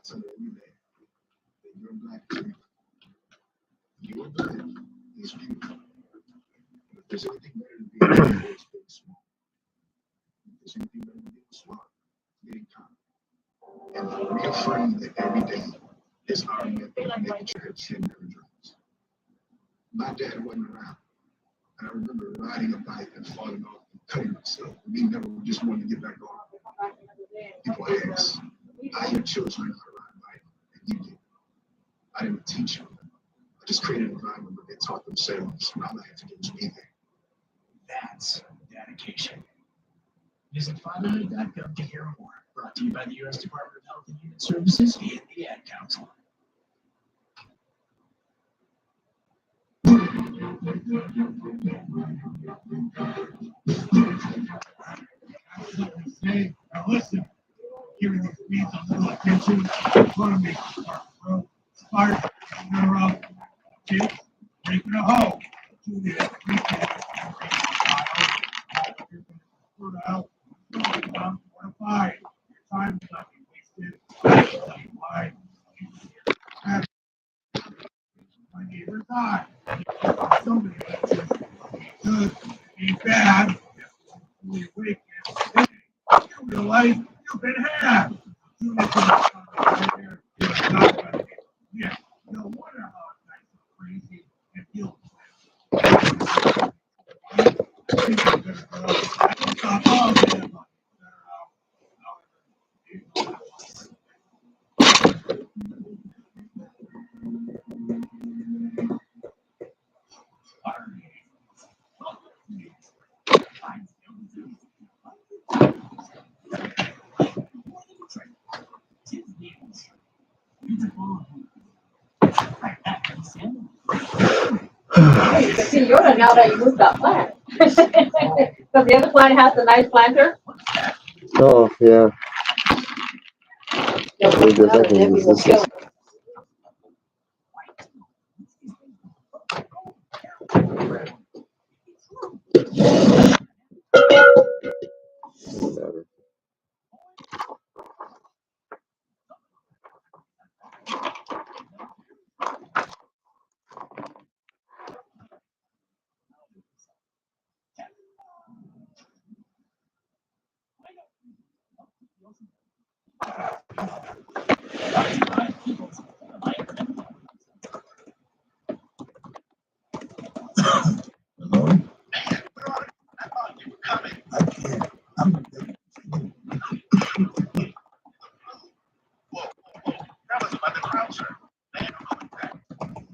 tell her every day that you're black is beautiful. You are black is beautiful. And if there's anything better than being black, it's being small. If there's anything better than being smart, getting kind. And reaffirming that every day is our method of making sure her chin never drops. My dad wasn't around. And I remember riding a bike and falling off and cutting myself. Me never just wanted to get back on. People ask, how your children know how to ride a bike? And you did. I didn't teach them. I just created an environment where they taught themselves, and all I had to do was be there. That's dedication. Visit fatherhood.gov to hear more. Brought to you by the U.S. Department of Health and Human Services and the Ad Council. Now listen, giving these beats a little attention. I'm going to make it start, bro. Start, interrupt, kids, make it a hoe. Julia, out. 1-5. Your time is not being wasted. I'll tell you why. My neighbor died. Somebody mentioned good, be bad. Fully awake. You realize you've been had. You need to right there. You're not going to be. Yeah, no wonder how it's nice and crazy and feel. I think I'm going to go. Stop all the You can see Yoda now that you moved that plant. So the other plant has a nice planter. Oh, yeah.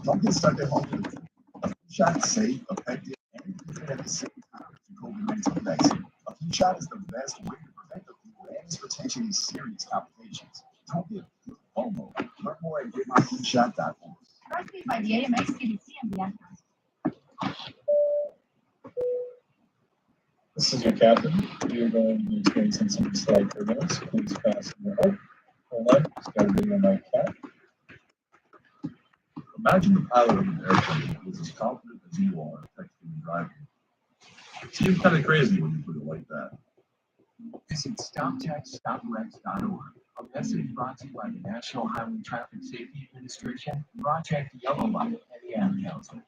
Don't get stuck at home. A flu shot is safe, effective, and given at the same time as the COVID-19 vaccine. A flu shot is the best way to prevent the flu and its potentially serious complications. Don't get FOMO. Learn more at getmyflushot.org. Brought to you by the AMX, CDC, and the Ad Council. This is your captain. You're going to be experiencing some slight turbulence. Please fasten your belt. Hold on, just got a video on my cap. Imagine the pilot of an airplane who is as confident as you are texting and driving. It seems kind of crazy when you put it like that. Visit StopTextStopWrecks.org. A message brought to you by the National Highway Traffic Safety Administration, Project Yellow Light, and the Ad Council.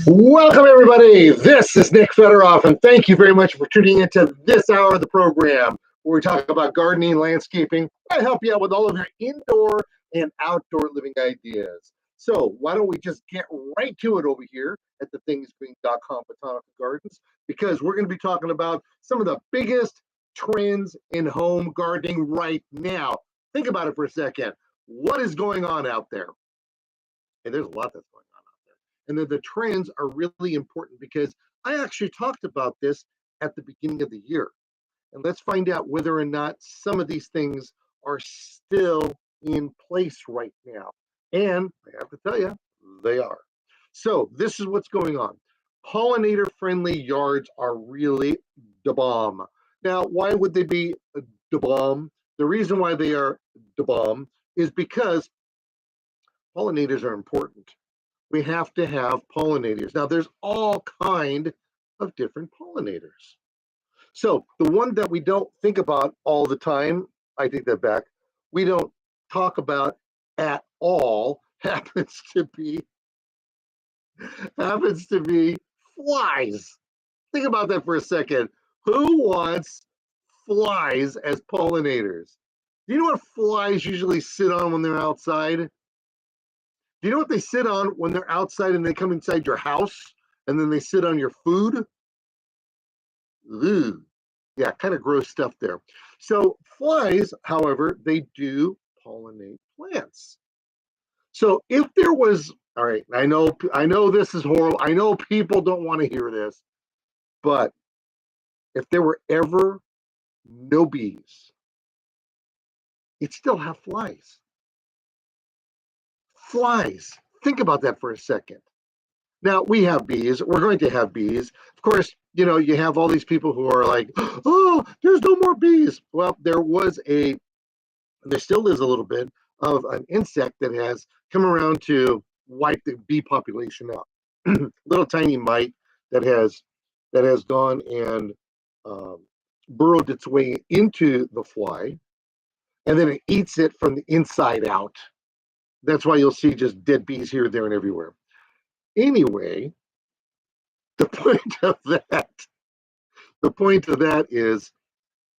Welcome, everybody. This is Nick Federoff, and thank you very much for tuning into this hour of the program where we talk about gardening, landscaping. I help you out with all of your indoor and outdoor living ideas. So why don't we just get right to it over here at the thingsgreen.com Botanical Gardens, because we're going to be talking about some of the biggest trends in home gardening right now. Think about it for a second. What is going on out there? And there's a lot that's going on out there. And the trends are really important because I actually talked about this at the beginning of the year. And let's find out whether or not some of these things are still in place right now. And I have to tell you, they are. So this is what's going on. Pollinator-friendly yards are really the bomb. Now, why would they be the bomb? The reason why they are the bomb is because pollinators are important. We have to have pollinators. Now, there's all kind of different pollinators. So the one that we don't think about all the time, I take that back, we don't talk about at all, happens to be flies. Think about that for a second. Who wants flies as pollinators? Do you know what flies usually sit on when they're outside? Do you know what they sit on when they're outside and they come inside your house and then they sit on your food? Ooh. Yeah, kind of gross stuff there. So flies, however, they do pollinate plants. So if there was, all right, I know this is horrible. I know people don't want to hear this, but if there were ever no bees, you'd still have flies. Flies. Think about that for a second. Now, we have bees. We're going to have bees. Of course, you have all these people who are like, oh, there's no more bees. Well, there still is a little bit of an insect that has come around to wipe the bee population out. Little tiny mite that has gone and burrowed its way into the fly, and then it eats it from the inside out. That's why you'll see just dead bees here, there, and everywhere. Anyway, the point of that is,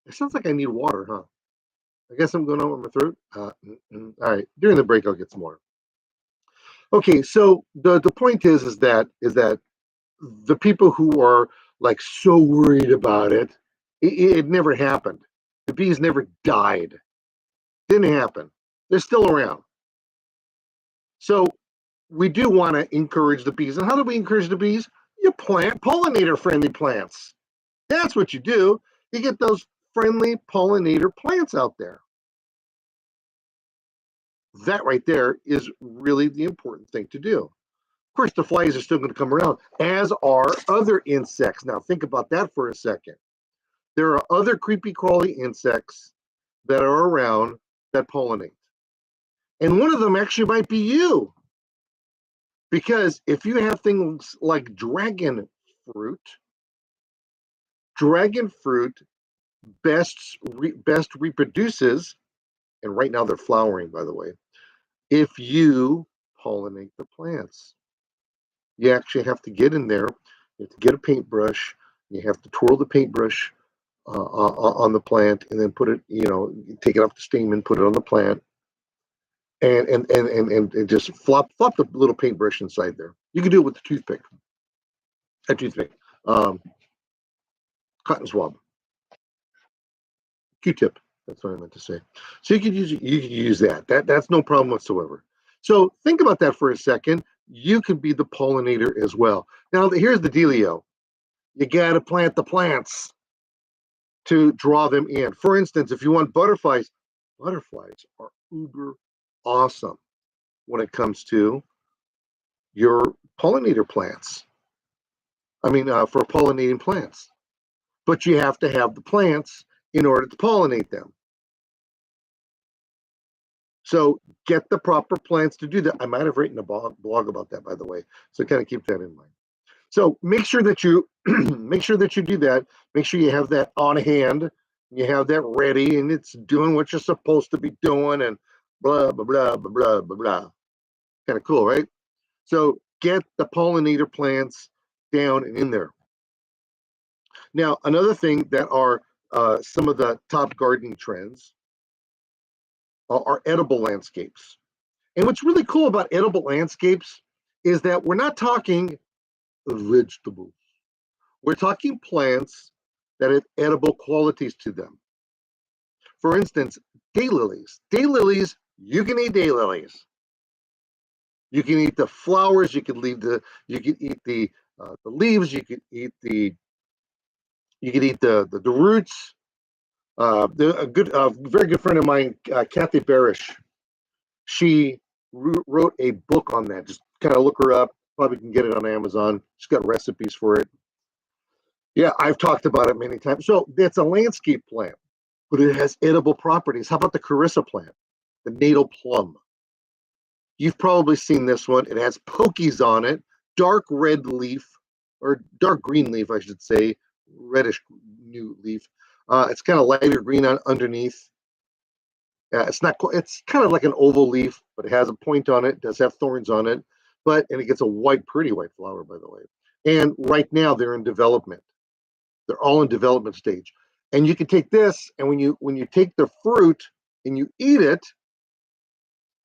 it sounds like I need water, huh? I guess I'm going on with my throat. All right, during the break, I'll get some more. Okay, so the point is that the people who are like so worried about it never happened. The bees never died. Didn't happen. They're still around. So we do want to encourage the bees. And how do we encourage the bees? You plant pollinator-friendly plants. That's what you do. You get those friendly pollinator plants out there. That right there is really the important thing to do. Of course, the flies are still going to come around, as are other insects. Now, think about that for a second. There are other creepy crawly insects that are around that pollinate. And one of them actually might be you. Because if you have things like dragon fruit best reproduces, and right now they're flowering, by the way, if you pollinate the plants. You actually have to get in there, you have to get a paintbrush, you have to twirl the paintbrush on the plant, and then put it, take it off the stamen, put it on the plant, and just flop the little paintbrush inside there. You can do it with a toothpick, cotton swab, Q-tip. That's what I meant to say. So you could use that. That's no problem whatsoever. So think about that for a second. You could be the pollinator as well. Now here's the dealio. You got to plant the plants to draw them in. For instance, if you want butterflies are uber awesome when it comes to your pollinator plants. I mean, for pollinating plants. But you have to have the plants in order to pollinate them. So get the proper plants to do that. I might have written a blog about that, by the way. So kind of keep that in mind. So make sure that you do that. Make sure you have that on hand. You have that ready, and it's doing what you're supposed to be doing, and blah blah blah blah blah blah blah. Kind of cool, right? So get the pollinator plants down and in there. Now, another thing that are some of the top gardening trends are edible landscapes. And what's really cool about edible landscapes is that we're not talking vegetables. We're talking plants that have edible qualities to them. For instance, daylilies. Daylilies, you can eat daylilies. You can eat the flowers. You can eat the leaves. You can eat the roots. A very good friend of mine, Kathy Barish. She wrote a book on that. Just kind of look her up. Probably can get it on Amazon. She's got recipes for it. Yeah, I've talked about it many times. So it's a landscape plant, but it has edible properties. How about the Carissa plant, the natal plum? You've probably seen this one. It has pokies on it, dark red leaf, or dark green leaf, I should say, reddish new leaf. It's kind of lighter green underneath. It's not. It's kind of like an oval leaf, but it has a point on it. It does have thorns on it, and it gets a pretty white flower, by the way. And right now they're in development. They're all in development stage. And you can take this, and when you take the fruit and you eat it,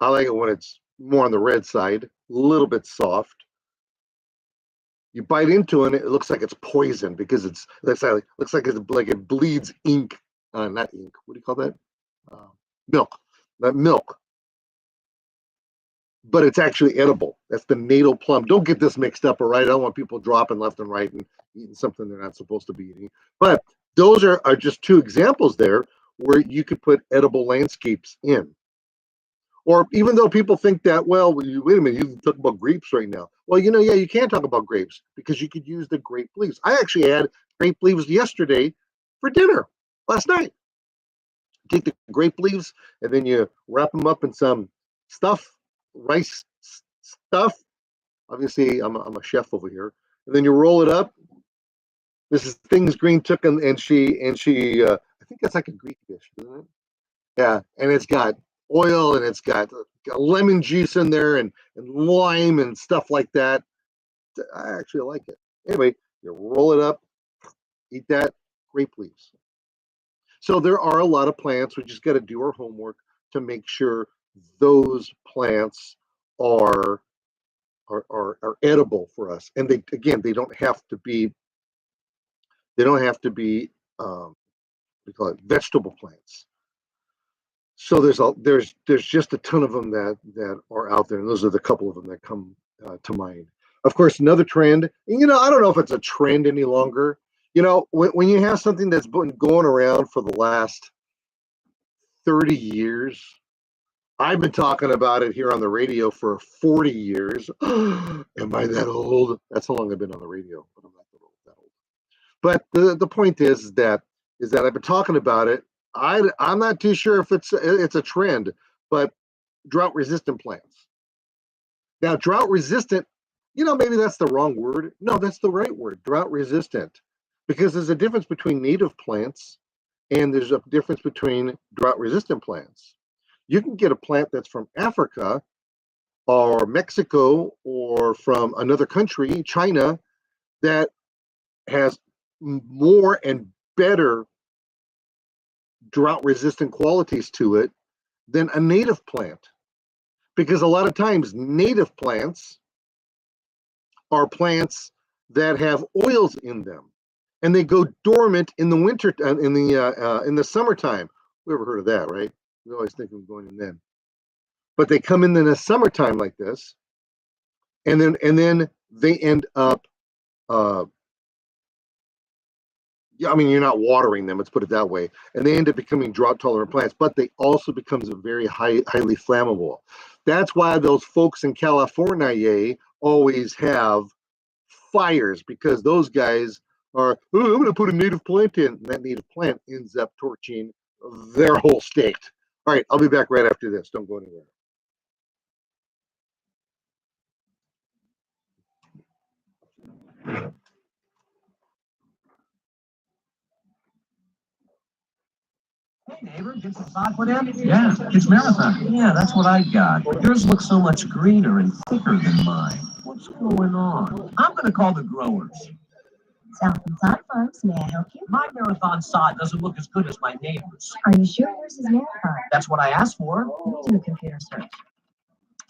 I like it when it's more on the red side, a little bit soft. You bite into it, it looks like it's poison because it looks like it bleeds ink. Not ink. What do you call that? Milk. Not milk. But it's actually edible. That's the natal plum. Don't get this mixed up, all right? I don't want people dropping left and right and eating something they're not supposed to be eating. But those are just two examples there where you could put edible landscapes in. Or even though people think that, well, wait a minute, you talk about grapes right now. Well, yeah, you can talk about grapes because you could use the grape leaves. I actually had grape leaves yesterday for dinner last night. Take the grape leaves and then you wrap them up in some stuff, rice stuff. Obviously, I'm a chef over here. And then you roll it up. This is things Green took and she I think that's like a Greek dish, isn't it? Yeah, and it's got oil and it's got lemon juice in there and lime and stuff like that. I actually like it. Anyway, you roll it up, eat that, grape leaves. So there are a lot of plants. We just got to do our homework to make sure those plants are edible for us. And they don't have to be we call it vegetable plants. So there's just a ton of them that are out there, and those are the couple of them that come to mind. Of course, another trend, and I don't know if it's a trend any longer. When you have something that's been going around for the last 30 years, I've been talking about it here on the radio for 40 years. Am I that old? That's how long I've been on the radio, but I'm not that old. But the point is that I've been talking about it. I'm not too sure if it's a trend, but drought-resistant plants. Now, drought-resistant, maybe that's the wrong word. No, that's the right word, drought-resistant, because there's a difference between native plants and there's a difference between drought-resistant plants. You can get a plant that's from Africa or Mexico or from another country, China, that has more and better drought-resistant qualities to it than a native plant. Because a lot of times native plants are plants that have oils in them, and they go dormant in the winter, in the summertime. We ever heard of that, right? We always think of going in then, but they come in the summertime like this, and then they end up. You're not watering them. Let's put it that way, and they end up becoming drought-tolerant plants. But they also becomes a very highly flammable. That's why those folks in California always have fires, because those guys are, I'm going to put a native plant in, and that native plant ends up torching their whole state. All right, I'll be back right after this. Don't go anywhere. Hey neighbor, get some soccer in? Yeah, it's marathon. Yeah, that's what I got. Yours looks so much greener and thicker than mine. What's going on? I'm gonna call the growers. South and Sod Farms, may I help you? My marathon sod doesn't look as good as my neighbor's. Are you sure yours is marathon? That's what I asked for. Let me do a computer search.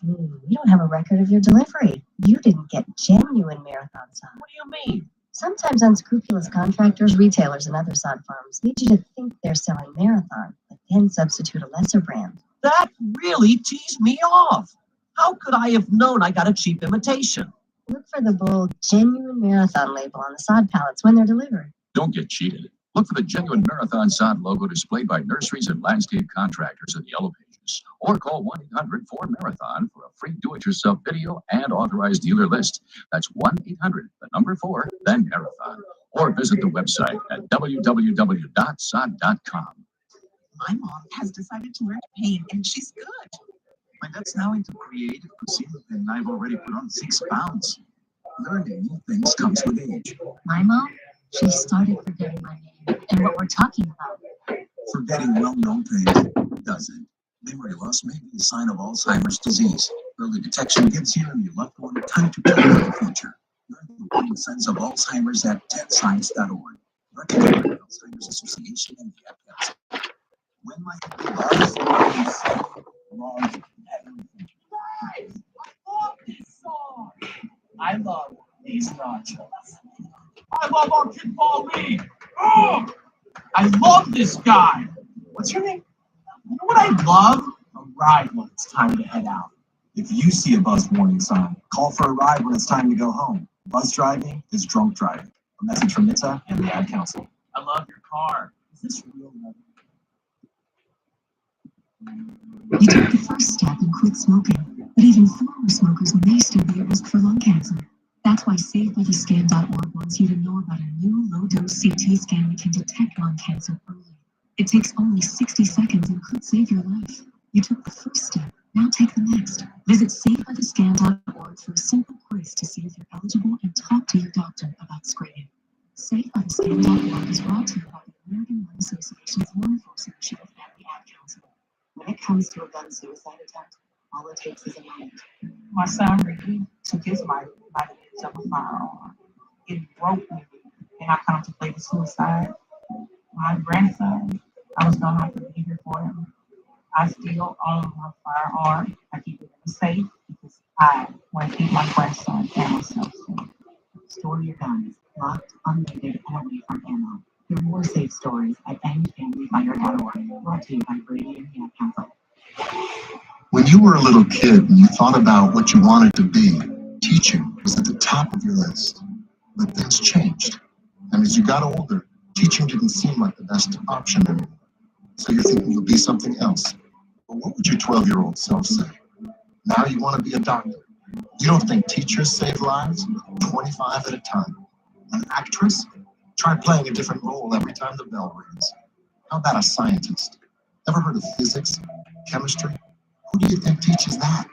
We don't have a record of your delivery. You didn't get genuine marathon sod. What do you mean? Sometimes unscrupulous contractors, retailers, and other sod farms need you to think they're selling marathon, but then substitute a lesser brand. That really teased me off. How could I have known I got a cheap imitation? Look for the bold genuine marathon label on the sod pallets when they're delivered. Don't get cheated. Look for the genuine Marathon Sod logo displayed by nurseries and landscape contractors in the yellow pages. Or call 1-800-4-MARATHON for a free do-it-yourself video and authorized dealer list. That's 1-800-4, then Marathon. Or visit the website at www.sod.com. My mom has decided to learn to paint, and she's good. My dad's now into creative cuisine, and I've already put on 6 pounds. Learning new things comes with age. My mom, she started forgetting my name and what we're talking about. Forgetting well-known things doesn't. Memory loss may be a sign of Alzheimer's disease. Early detection gives you and your loved one time to plan for the future. Learn the warning signs of Alzheimer's at 10signs.org. Recommended by the Alzheimer's Association and the Ad Council. When my loves, love everything. I love this song. I love these nachos. I love our kickball league. Oh, I love this guy. What's your name? You know what I love? A ride when it's time to head out. If you see a buzz warning sign, call for a ride when it's time to go home. Buzz driving is drunk driving. A message from NHTSA and the Ad Council. I love your car. Is this real love? You took the first step and quit smoking, but even former smokers may still be at risk for lung cancer. That's why SaveByTheScan.org wants you to know about a new low-dose CT scan that can detect lung cancer early. It takes only 60 seconds and could save your life. You took the first step. Now take the next. Visit SaveByTheScan.org for a simple quiz to see if you're eligible and talk to your doctor about screening. SaveByTheScan.org is brought to you by the American Lung Association's Law Enforcement Initiative and the Ad Council. When it comes to a gun suicide attempt, all it takes is a moment. My son Ricky took his life by the use of a firearm. It broke me, and I contemplated suicide. My grandson, I was gonna have to be here for him. I still own my firearm. I keep it in the safe because I want to keep my grandson and myself safe. Store your guns, locked, unloaded, and away from ammo. There are more safe stories at endfamilyfire.org. Brought to you by Brady and the Ad Council. When you were a little kid and you thought about what you wanted to be, teaching was at the top of your list. But things changed. And as you got older, teaching didn't seem like the best option anymore. So you're thinking you'll be something else. But what would your 12-year-old self say? Now you want to be a doctor. You don't think teachers save lives? 25 at a time. An actress? Try playing a different role every time the bell rings. How about a scientist? Ever heard of physics? Chemistry? Who do you think teaches that?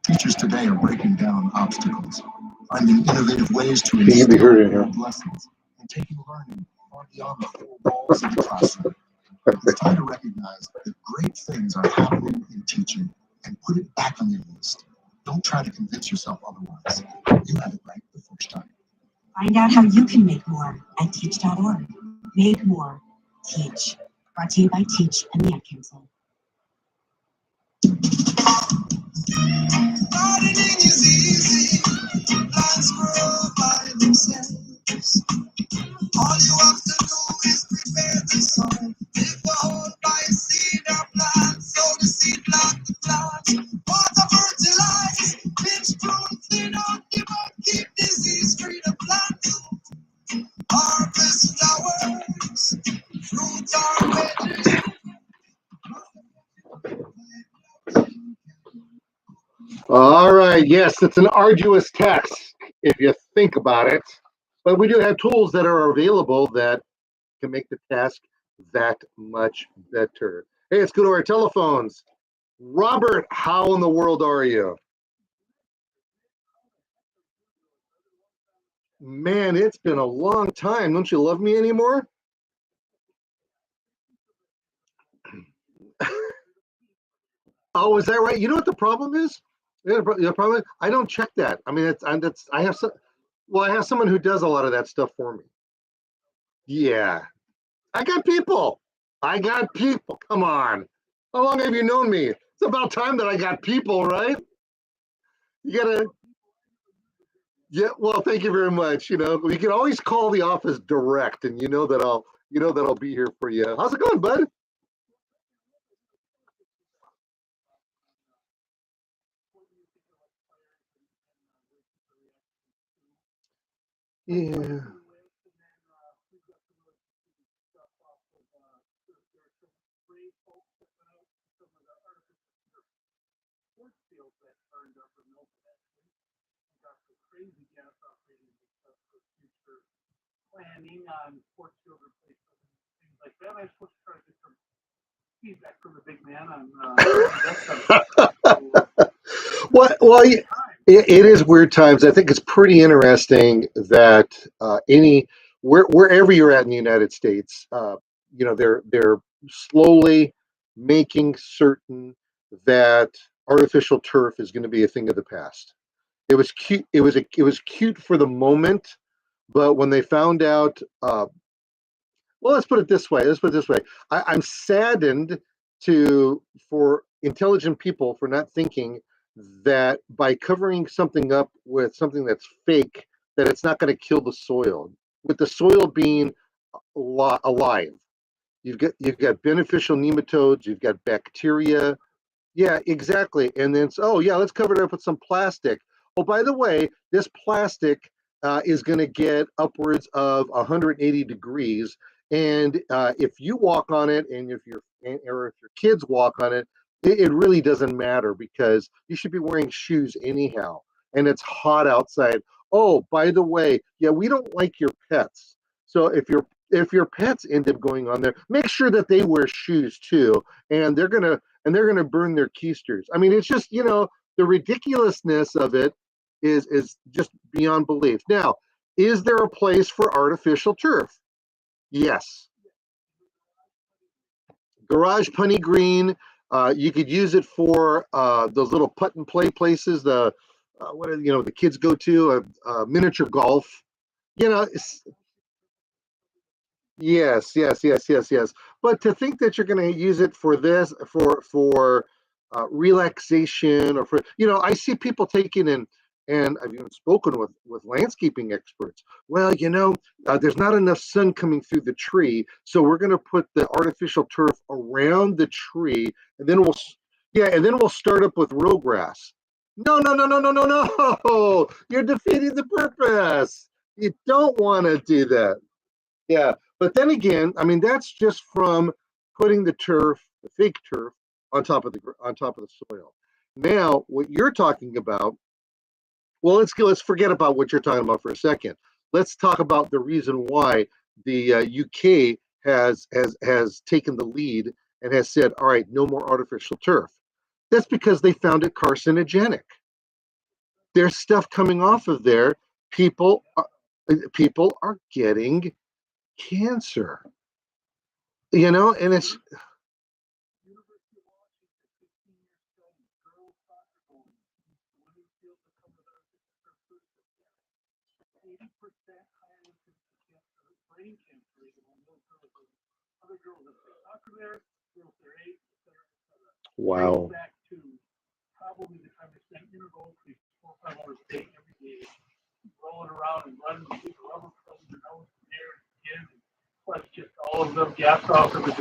Teachers today are breaking down obstacles, finding innovative ways to instill lessons, and taking learning far beyond the four walls of the classroom. It's time to recognize that great things are happening in teaching and put it back on your list. Don't try to convince yourself otherwise. You have it right the first time. Find out how you can make more at teach.org. Make more. Teach. Brought to you by Teach and the Ad Council. Gardening is easy. Plants grow by themselves. All you have to do is prepare the soil. Dig the hole by a seed or plant. Sow the seed, plant the plant. Water, fertilize. Pinch, prune, thin out, give up. Keep disease-free the plant. Harvest flowers. Fruit or veggies. All right. Yes, it's an arduous task if you think about it, but we do have tools that are available that can make the task that much better. Hey, let's go to our telephones. Robert, how in the world are you? Man, it's been a long time. Don't you love me anymore? Oh, is that right? You know what the problem is? Yeah, probably. I don't check that. I mean, I have some. Well, I have someone who does a lot of that stuff for me. Yeah, I got people. I got people. Come on. How long have you known me? It's about time that I got people, right? You gotta. Yeah. Well, thank you very much. You can always call the office direct, and you know that I'll be here for you. How's it going, bud? Yeah. Planning on sports field replacement, things like that. I'm supposed to try to get some feedback from the big man on Well, it is weird times. I think it's pretty interesting that wherever you're at in the United States, they're slowly making certain that artificial turf is going to be a thing of the past. It was cute. It was cute for the moment, but when they found out, well, let's put it this way. I'm saddened for intelligent people for not thinking that by covering something up with something that's fake, that it's not going to kill the soil. With the soil being alive, you've got beneficial nematodes, you've got bacteria. Yeah, exactly. And then, oh yeah, let's cover it up with some plastic. Oh, by the way, this plastic is going to get upwards of 180 degrees, and if you walk on it, and if your kids walk on it, it really doesn't matter because you should be wearing shoes anyhow, and it's hot outside. Oh, by the way, yeah, we don't like your pets. So if your pets end up going on there, make sure that they wear shoes too, and they're gonna burn their keisters. I mean, it's just the ridiculousness of it is just beyond belief. Now, is there a place for artificial turf? Yes. Garage punny green. You could use it for those little putt and play places. The kids go to miniature golf. You know, Yes, yes, yes, yes, yes. But to think that you're going to use it for this, for relaxation, or I see people taking and I've even spoken with landscaping experts. Well, there's not enough sun coming through the tree, so we're going to put the artificial turf around the tree, and then we'll start up with row grass. No, no, no, no, no, no, no! You're defeating the purpose. You don't want to do that. Yeah, but then again, I mean that's just from putting the fake turf, on top of the soil. Now, what you're talking about, well, let's forget about what you're talking about for a second. Let's talk about the reason why the UK has taken the lead and has said, all right, no more artificial turf. That's because they found it carcinogenic. There's stuff coming off of there. People are getting cancer. And it's wow. probably the time they spent interval 4 or 5 hours a day every day rolling around and running with big rubber from their nose and hair and skin, plus just all of them gas off of the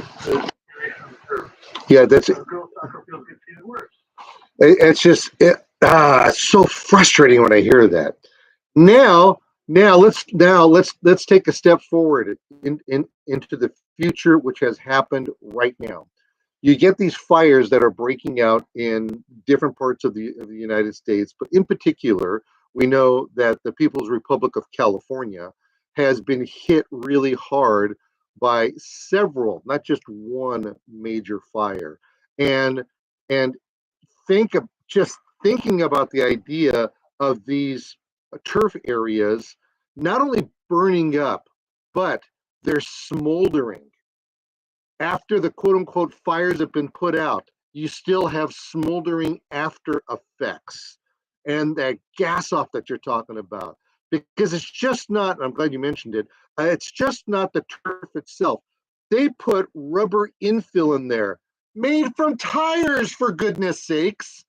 area of the turf. Yeah, that's The girls soccer field gets even worse. it's just it's so frustrating when I hear that. Now, now let's take a step forward into the future, which has happened right now. You get these fires that are breaking out in different parts of the United States, but in particular, we know that the People's Republic of California has been hit really hard by several, not just one major fire. And and just thinking about the idea of these turf areas not only burning up, but they're smoldering after the quote unquote fires have been put out. you still have smoldering after effects and that gas off that you're talking about. Because it's just not, I'm glad you mentioned it, it's just not the turf itself. They put rubber infill in there, made from tires, for goodness sakes.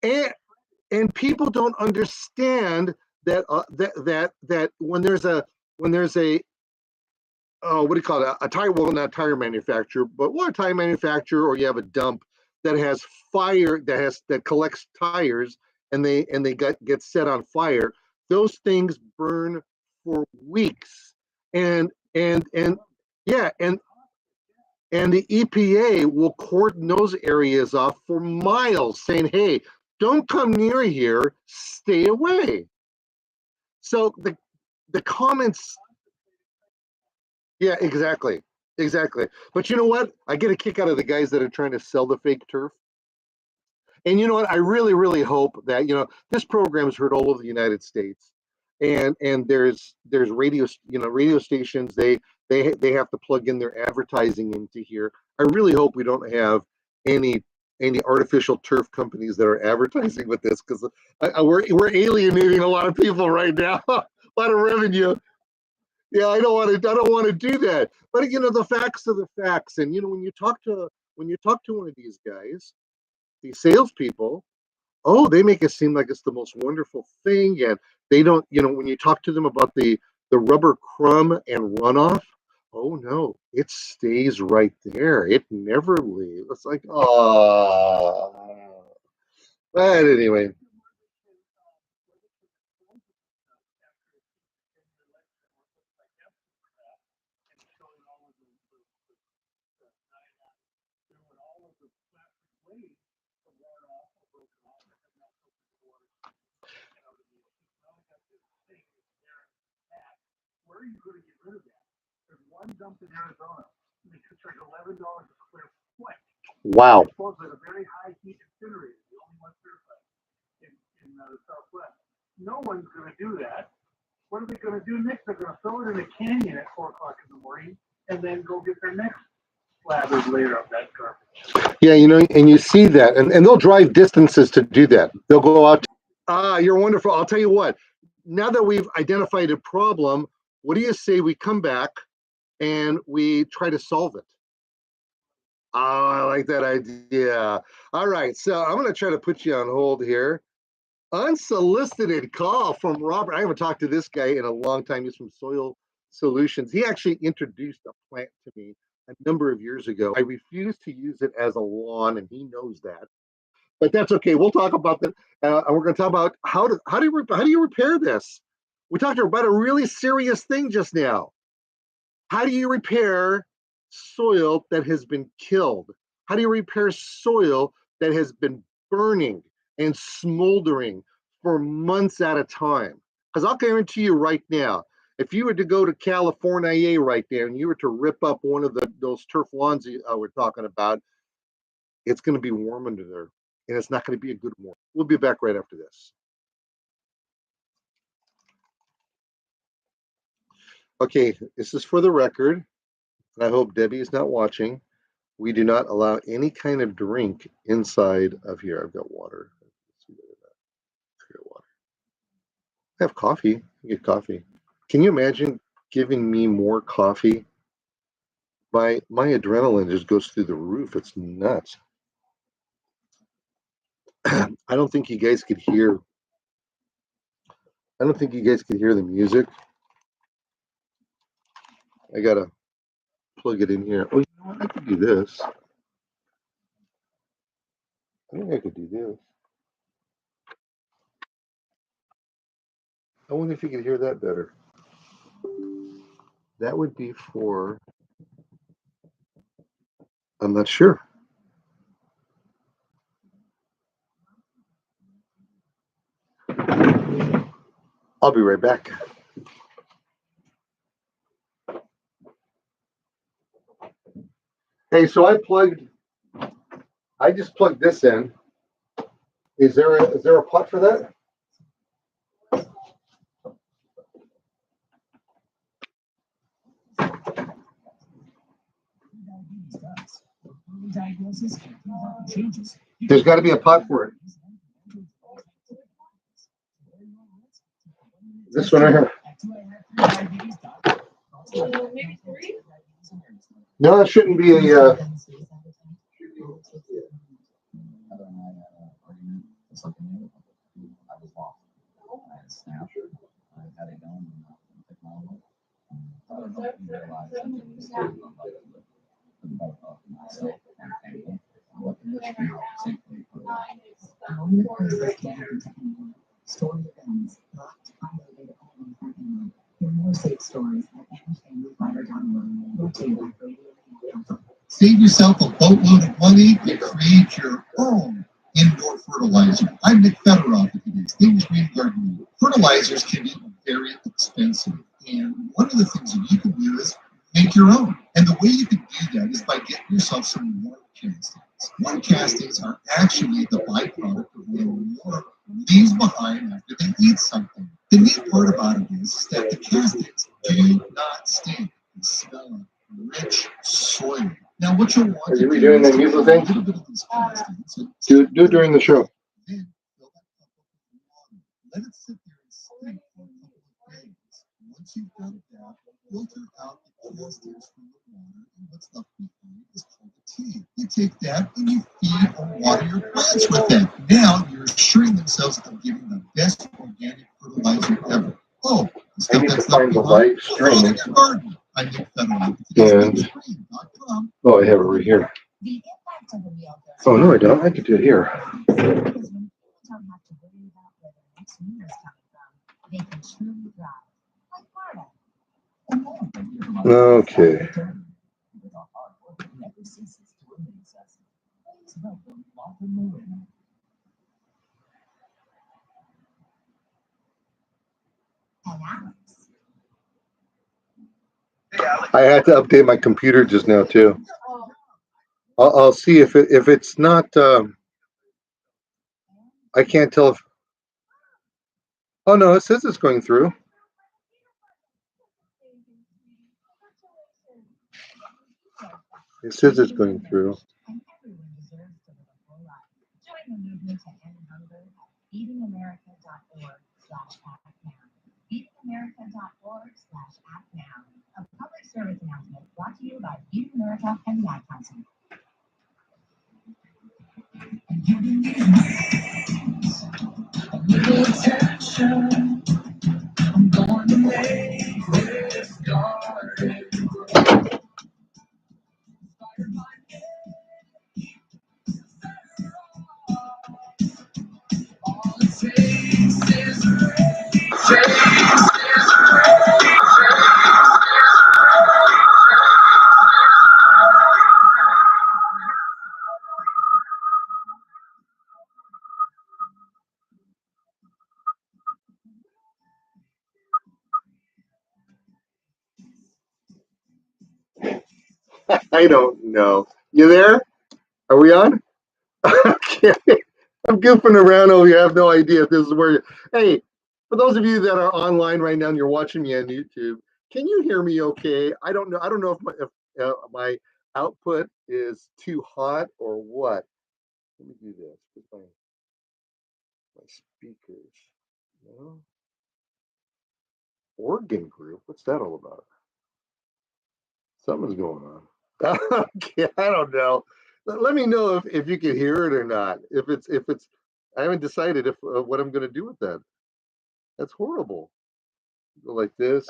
And people don't understand that that when there's a what do you call it, a tire, well, not a tire manufacturer, but what, a tire manufacturer, or you have a dump that has fire, that collects tires, and they get set on fire. Those things burn for weeks, and yeah, and the EPA will cordon those areas off for miles, saying, hey, don't come near here, stay away. So the comments, yeah, exactly. But you know what? I get a kick out of the guys that are trying to sell the fake turf. And you know what? I really, really hope that, this program is heard all over the United States. And there's radio, radio stations, they have to plug in their advertising into here. I really hope we don't have any artificial turf companies that are advertising with this, because we're alienating a lot of people right now. A lot of revenue. Yeah, I don't want to do that. But the facts are the facts. And when you talk to one of these guys, these salespeople, oh, they make it seem like it's the most wonderful thing. And they don't, when you talk to them about the rubber crumb and runoff, oh no, it stays right there. It never leaves. It's like, oh. But anyway. Where are you going to get rid of that? There's one dump in Arizona. They could charge $11 a square foot. Wow. It's supposed to be a very high heat incinerator, the only one certified in the Southwest. No one's going to do that. What are they going to do next? They're going to throw it in a canyon at 4 o'clock in the morning and then go get their next slabbers later of that garbage. Yeah, and you see that, and they'll drive distances to do that. They'll go out. You're wonderful. I'll tell you what. Now that we've identified a problem, what do you say we come back and we try to solve it? Oh, I like that idea. All right, so I'm going to try to put you on hold here. Unsolicited call from Robert. I haven't talked to this guy in a long time. He's from Soil Solutions. He actually introduced a plant to me a number of years ago. I refused to use it as a lawn, and he knows that. But that's okay. We'll talk about that. And we're going to talk about how do you repair this? We talked about a really serious thing just now. How do you repair soil that has been killed? How do you repair soil that has been burning and smoldering for months at a time? Because I'll guarantee you right now, if you were to go to California right there and you were to rip up one of those turf lawns we're talking about, it's going to be warm under there, and it's not going to be a good warm. We'll be back right after this. Okay, this is for the record. I hope Debbie is not watching. We do not allow any kind of drink inside of here. I've got water. I have coffee. I get coffee. Can you imagine giving me more coffee? My adrenaline just goes through the roof. It's nuts. I don't think you guys could hear. I don't think you guys could hear the music. I gotta plug it in here. Oh, you know what? I could do this. I think I could do this. I wonder if you could hear that better. That would be for. I'm not sure. I'll be right back. Hey, so I just plugged this in. Is there a plug for that? diabetes does. Early diagnosis and important changes. There's got to be a pot for it. This one right here. Maybe 3? No, it shouldn't be a. Story events locked unrelated only parking lot. Hear more safe stories at amfamilyfire.org. Brought to you by Radio Council. Save yourself a boatload of money and create your own indoor fertilizer. I'm Nick Federoff at today's Things Green Gardening. Fertilizers can be very expensive, and one of the things that you can do is make your own. And the way you can do that is by getting yourself some water castings. Water castings are actually the byproduct of when water leaves behind after they eat something. The neat part about it is that the castings do not stink. They smell of rich soil. Now, what you'll want Are we doing the usual thing? Do it during the show. Then fill that cup up with water. Let it sit there and stink for a couple of days. Once you've done that, filter out the castings from the water, and what's left behind is called a tea. You take that and you feed or water your plants with that. Now you're assuring themselves of getting the best organic fertilizer ever. Oh, the stuff I need to that's find left the behind, live throw it in stream. your garden. I Nick Federoff. And oh, I have it right here. The impact of the meal goes Oh no, I don't. I could do it here. because when people don't have to worry about where their next meal is coming from, they can truly thrive. Like Florida. Okay. And Alex. I had to update my computer just now too. I'll see if it's not. I can't tell if. Oh no, it says it's going through. It says it's going through. And everyone deserves to live a full life. Join the movement to end hunger at feedingamerica.org/act-now. feedingamerica.org/act-now. A public service announcement brought to you by Feeding America and the Ad Council. Attention, I'm going to make this garden grow. Inspired by all it takes is rain. I don't know. You there? Are we on? Okay. I'm goofing around over here. I have no idea if this is where. Hey, for those of you that are online right now and you're watching me on YouTube, can you hear me okay? I don't know. I don't know if my output is too hot or what. Let me do this with my speakers. No. Organ group. What's that all about? Something's going on. Okay, I don't know. Let me know if you can hear it or not. If it's I haven't decided if what I'm going to do with that. That's horrible. Go like this.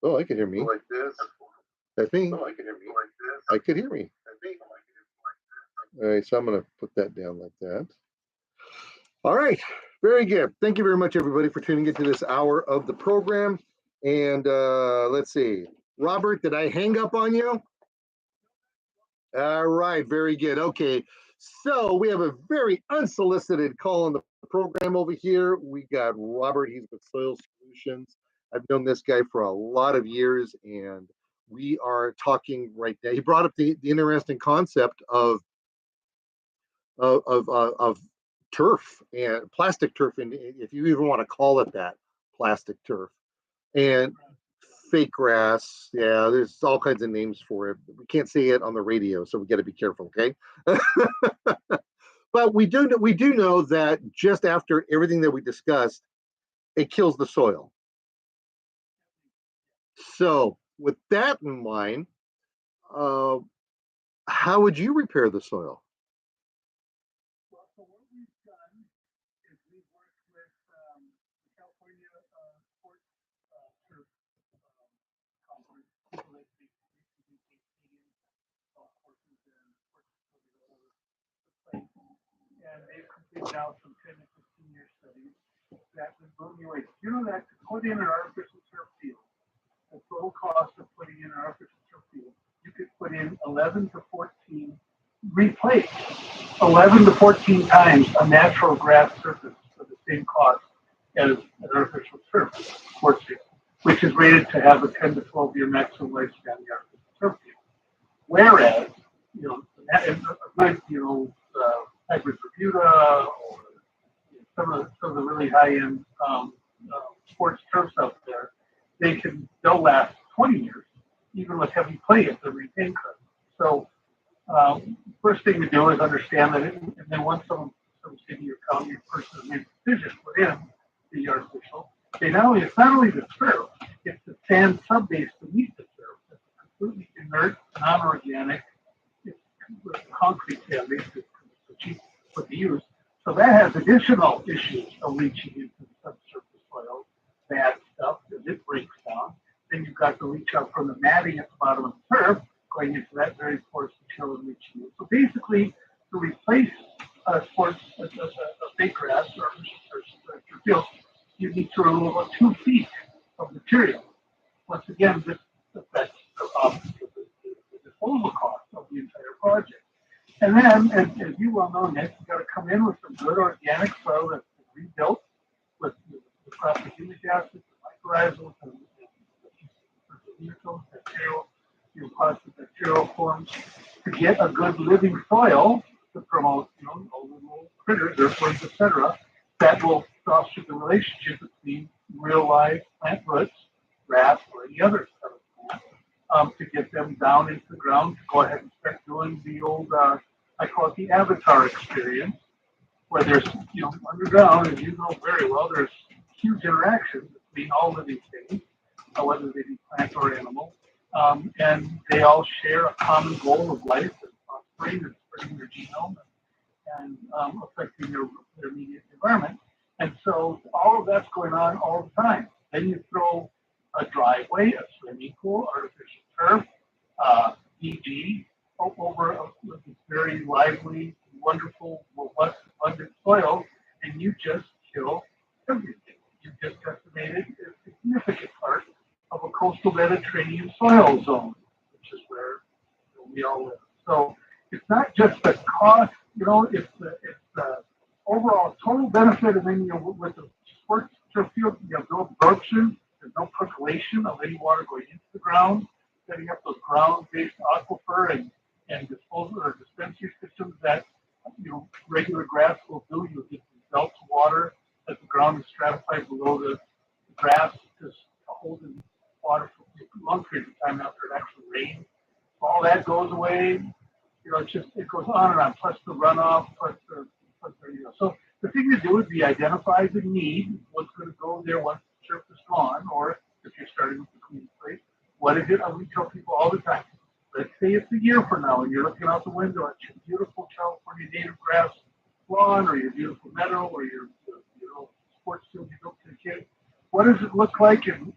Oh, I can hear me. Like this. I think. Oh, I can hear me. Like this. I could hear me. All right, so I'm going to put that down like that. All right, very good. Thank you very much, everybody, for tuning into this hour of the program. And let's see. Robert, did I hang up on you? All right, very good. Okay, so we have a very unsolicited call on the program over here. We got Robert. He's with Soil Solutions. I've known this guy for a lot of years, and we are talking right now. He brought up the interesting concept of turf and plastic turf, and if you even want to call it that, plastic turf. And fake grass. Yeah, there's all kinds of names for it. We can't say it on the radio, so we got to be careful, okay? But we do know that just after everything that we discussed, it kills the soil. So with that in mind, how would you repair the soil? Well, so what we've done is we've worked with the California Sports Turf Conference, people that make stadiums, golf courses, and sports facilities all over the place. And they've completed now some 10 to 15-year studies that would blow me away. You know that to put in an artificial turf field, the total cost of putting in an artificial turf field, you could put in 11 to 14, replace 11 to 14 times a natural grass surface for the same cost as an artificial turf sports field, which is rated to have a 10 to 12 year maximum lifespan in the artificial turf field. Whereas, hybrid Bermuda or some of the really high end sports turfs out there, they'll last 20 years, even with heavy play if they're retained correctly. So first thing to do is understand that, and then once some city or county person has made a decision to put in the artificial, it's not only the turf, it's the sand subbase beneath the turf. It's completely inert, non-organic, it's concrete sand base, it's cheap to use. So that has additional issues of leaching into the subsurface soil, bad stuff, as it breaks down. Then you've got the leach out from the matting at the bottom of the turf, going into that very porous material and leaching in. So basically, to replace a fake grass or field, you need to remove about 2 feet of material. Once again, this affects the disposal cost of the entire project. And then, as you well know, Nick, you've got to come in with some good organic soil that's rebuilt with the proper humic acids, the mycorrhizals, and the positive bacterial forms to get a good living soil to promote, all the little critters, earthworms, etc., that will foster the relationship between real life plant roots, grass, or any other kind of plant, to get them down into the ground, to go ahead and start doing the old, I call it the avatar experience, where there's, underground, as you know very well, there's huge interactions between all living things, whether they be plant or animal, and they all share a common goal of life and prospering and spreading their genome and affecting their immediate environment. And so all of that's going on all the time. Then you throw a driveway, a swimming pool, artificial turf, EG, over with this very lively, wonderful, robust, abundant soil, and you just kill everything. You just decimated a significant part of a coastal Mediterranean soil zone, which is where we all live. So it's not just the cost, it's the overall total benefit, and then with the sports turf field, you have no absorption, there's no percolation of any water going into the ground, setting up those ground-based aquifer and disposal or dispensing systems that regular grass will do. You'll get belt water as the ground is stratified below the grass, just holding water for a long period of time after it actually rains. All that goes away. It goes on and on. Plus the runoff, plus the. So the thing to do is be identify the need, what's going to go there once the turf is gone, or if you're starting with the clean slate, what is it? We tell people all the time. Let's say it's a year from now and you're looking out the window at your beautiful California native grass lawn or your beautiful meadow or your sports field you built to the kids. What does it look like and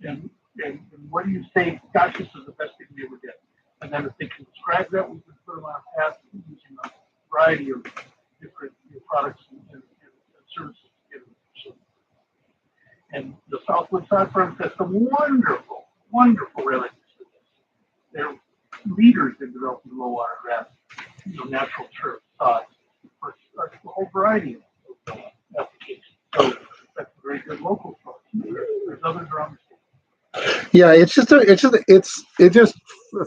what do you say, gosh, this is the best thing we ever did? And then if they can describe that, we can put them on a path using a variety of different products and services to get them. And the Southwood Sod Farm has some wonderful, wonderful remedies for this. They're leaders in developing low water grass, natural turf, sods, for a whole variety of applications. So that's a very good local source. There's others around the state. Yeah, it just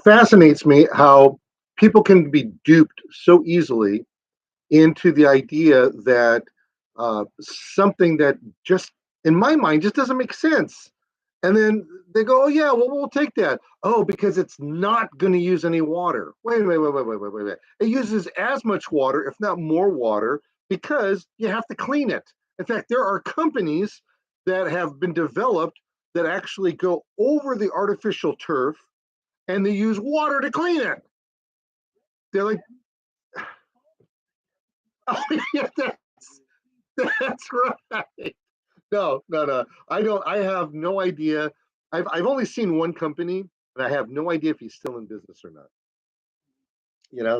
fascinates me how people can be duped so easily into the idea that something that just in my mind just doesn't make sense And then they go, oh yeah, well, we'll take that. Oh, because it's not going to use any water. Wait. It uses as much water, if not more water, because you have to clean it. In fact, there are companies that have been developed that actually go over the artificial turf and they use water to clean it. They're like, oh, yeah, that's right. No. I have no idea. I've only seen one company, and I have no idea if he's still in business or not.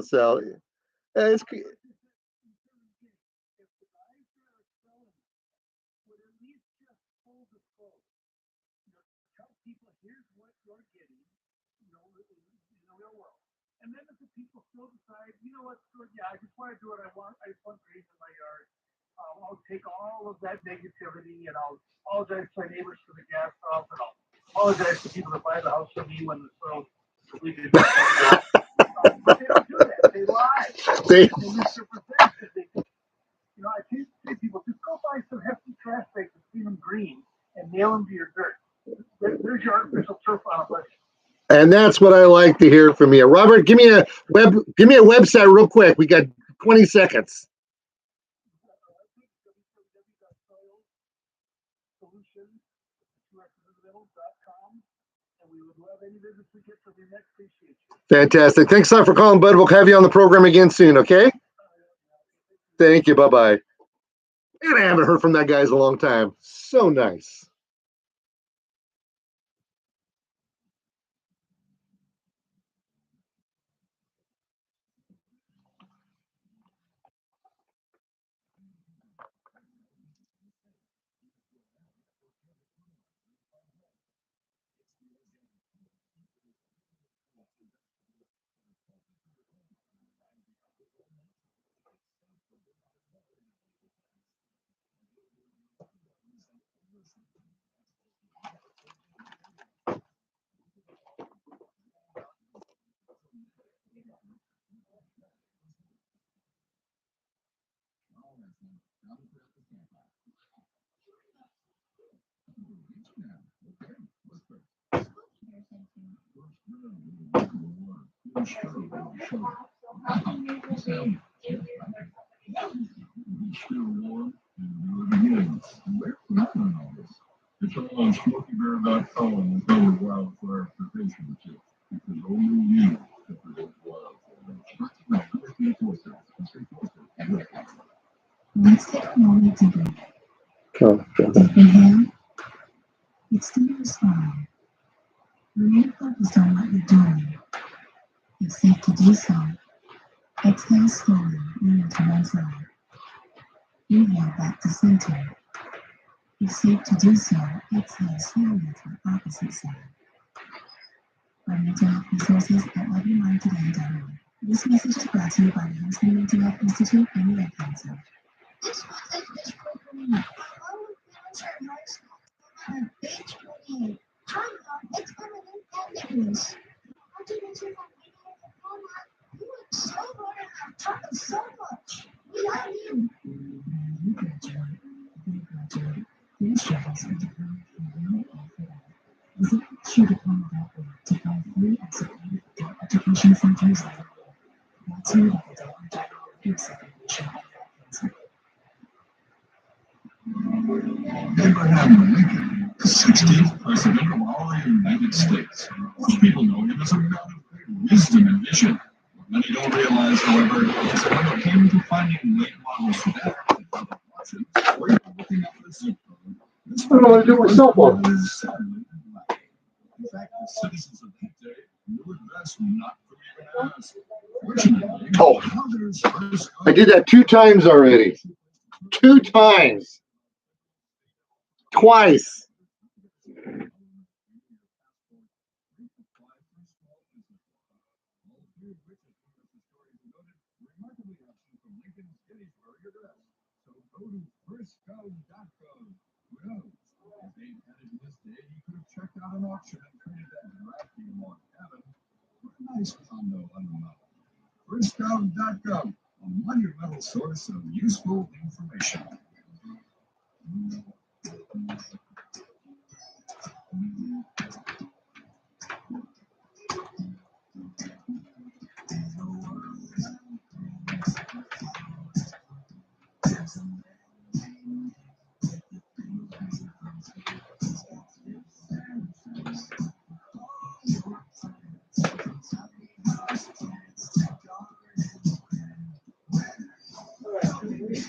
So it's And then if the people still decide, you know what, Stuart, yeah, I just want to do what I want. I just want trees in my yard. I'll take all of that negativity and I'll apologize to my neighbors for the gas off and I'll apologize to people that buy the house from me when the soil completely but they don't do that. They lie. They misrepresent it. I say to people, just go buy some hefty trash bags and clean them green and nail them to your dirt. There's your artificial turf on a budget. And that's what I like to hear from you. Robert, give me a website real quick. We got 20 seconds. Fantastic. Thanks a lot for calling, bud. We'll have you on the program again soon, okay? Thank you. Bye-bye. And I haven't heard from that guy in a long time. So nice. It's all on SmokeyBear.com and go to wildfire prevention tips because only you can prevent wildfire. Let's take a moment to breathe. Deep inhale. Extend your spine. Remain focused on what you're doing. If safe to do so, exhale slowly, lean to one side. Inhale back to center. If safe to do so, exhale slowly to the opposite side. Our mental health resources at lovingmindtoday.org. This message is brought to you by the Houston Mental Health Institute and the Ad Council. This message is program. Along with volunteer high school, and page 28. Time out, it's permanent and fitness. You are so good and have taught us so much. We love you. You graduate. They graduate. Their struggles are different from you all for that. Visit shootupon.org to find free and supportive adult education centers like that's your adult and general examination and Abraham Lincoln, the 16th president of our United States. Most people know him as a man of great wisdom and vision. What many don't realize, however, is that when it came to finding late models for that, or even looking up the zip code, this I don't want to do it myself. is sadly black. In fact, the citizens of that day knew it best not to even ask. Fortunately, others I did that 2 times already. 2 times. Twice. Go to firstgov.gov. Well, if they'd had it this day, you could have checked out an auction and traded that drafty log cabin for a nice condo on the mountain. Firstgov.gov, a monumental source of useful information.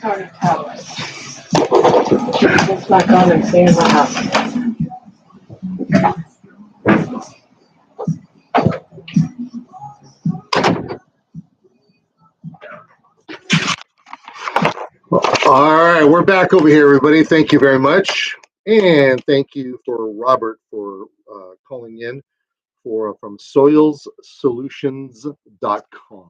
Sorry, Alice. Let's back on and see what happens. All right, we're back over here, everybody. Thank you very much, and thank you for Robert for calling in from soilssolutions.com.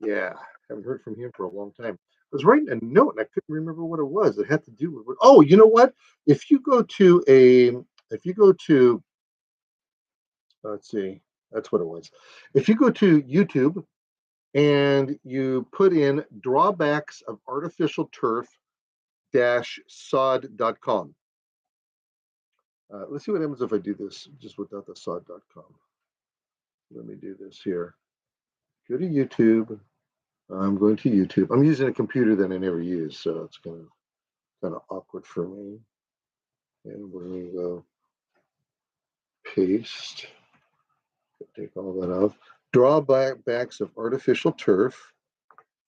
Yeah, haven't heard from him for a long time. I was writing a note and I couldn't remember what it was. It had to do with, oh, you know what? If you go to let's see, that's what it was. If you go to YouTube and you put in drawbacks of artificial turf sod.com. Let's see what happens if I do this just without the sod.com. Let me do this here. Go to YouTube. I'm going to YouTube. I'm using a computer that I never use, so it's kind of awkward for me. And we're going to go paste. Take all that off. Drawbacks of artificial turf.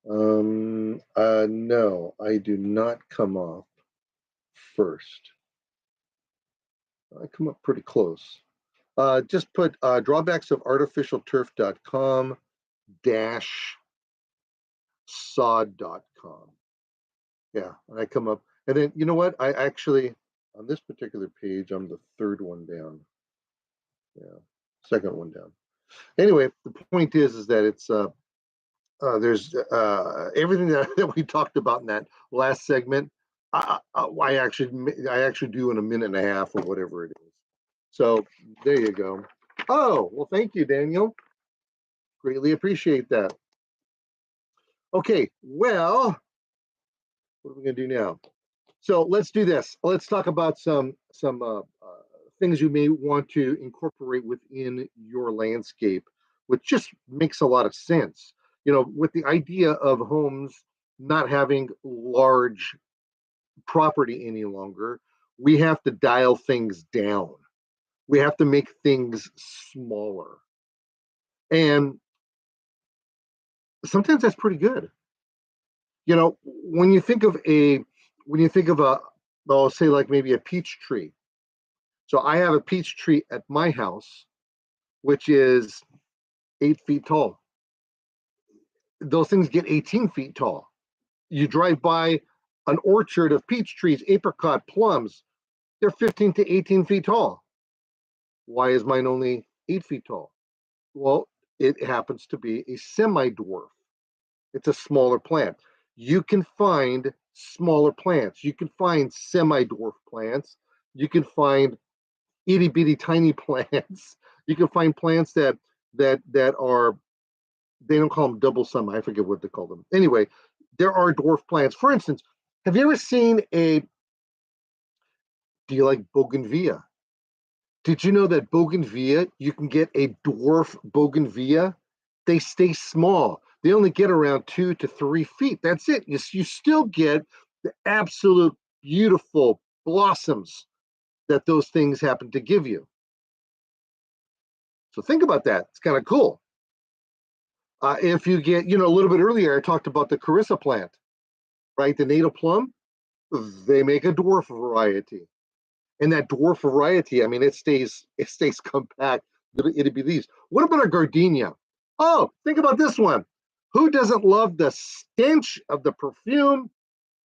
No, I do not come off first. I come up pretty close. Just put drawbacks of artificial turf.com -sod.com. Yeah, and I come up, and then you know what? I actually on this particular page, I'm the third one down. Yeah, second one down. Anyway, the point is that it's there's everything that we talked about in that last segment. I actually do in a minute and a half or whatever it is. So there you go. Oh, well, thank you, Daniel. Greatly appreciate that. Okay, well, what are we going to do now? So let's do this. Let's talk about some things you may want to incorporate within your landscape, which just makes a lot of sense. You know, with the idea of homes not having large property any longer, we have to dial things down. We have to make things smaller. And sometimes that's pretty good. You know, when you think of a, I'll say like maybe a peach tree. So I have a peach tree at my house, which is 8 feet tall. Those things get 18 feet tall. You drive by an orchard of peach trees, apricot, plums, they're 15 to 18 feet tall. Why is mine only 8 feet tall? Well, it happens to be a semi-dwarf. It's a smaller plant. You can find smaller plants. You can find semi-dwarf plants. You can find itty bitty tiny plants. You can find plants that are, they don't call them double semi. I forget what they call them. Anyway, there are dwarf plants. For instance, have you ever seen do you like bougainvillea? Did you know that bougainvillea, you can get a dwarf bougainvillea? They stay small. They only get around 2 to 3 feet. That's it. You still get the absolute beautiful blossoms that those things happen to give you. So think about that. It's kind of cool. If you get, a little bit earlier, I talked about the Carissa plant, right? The native plum, they make a dwarf variety. And that dwarf variety, I mean, it stays compact. It'd be these. What about a gardenia? Oh, think about this one. Who doesn't love the stench of the perfume?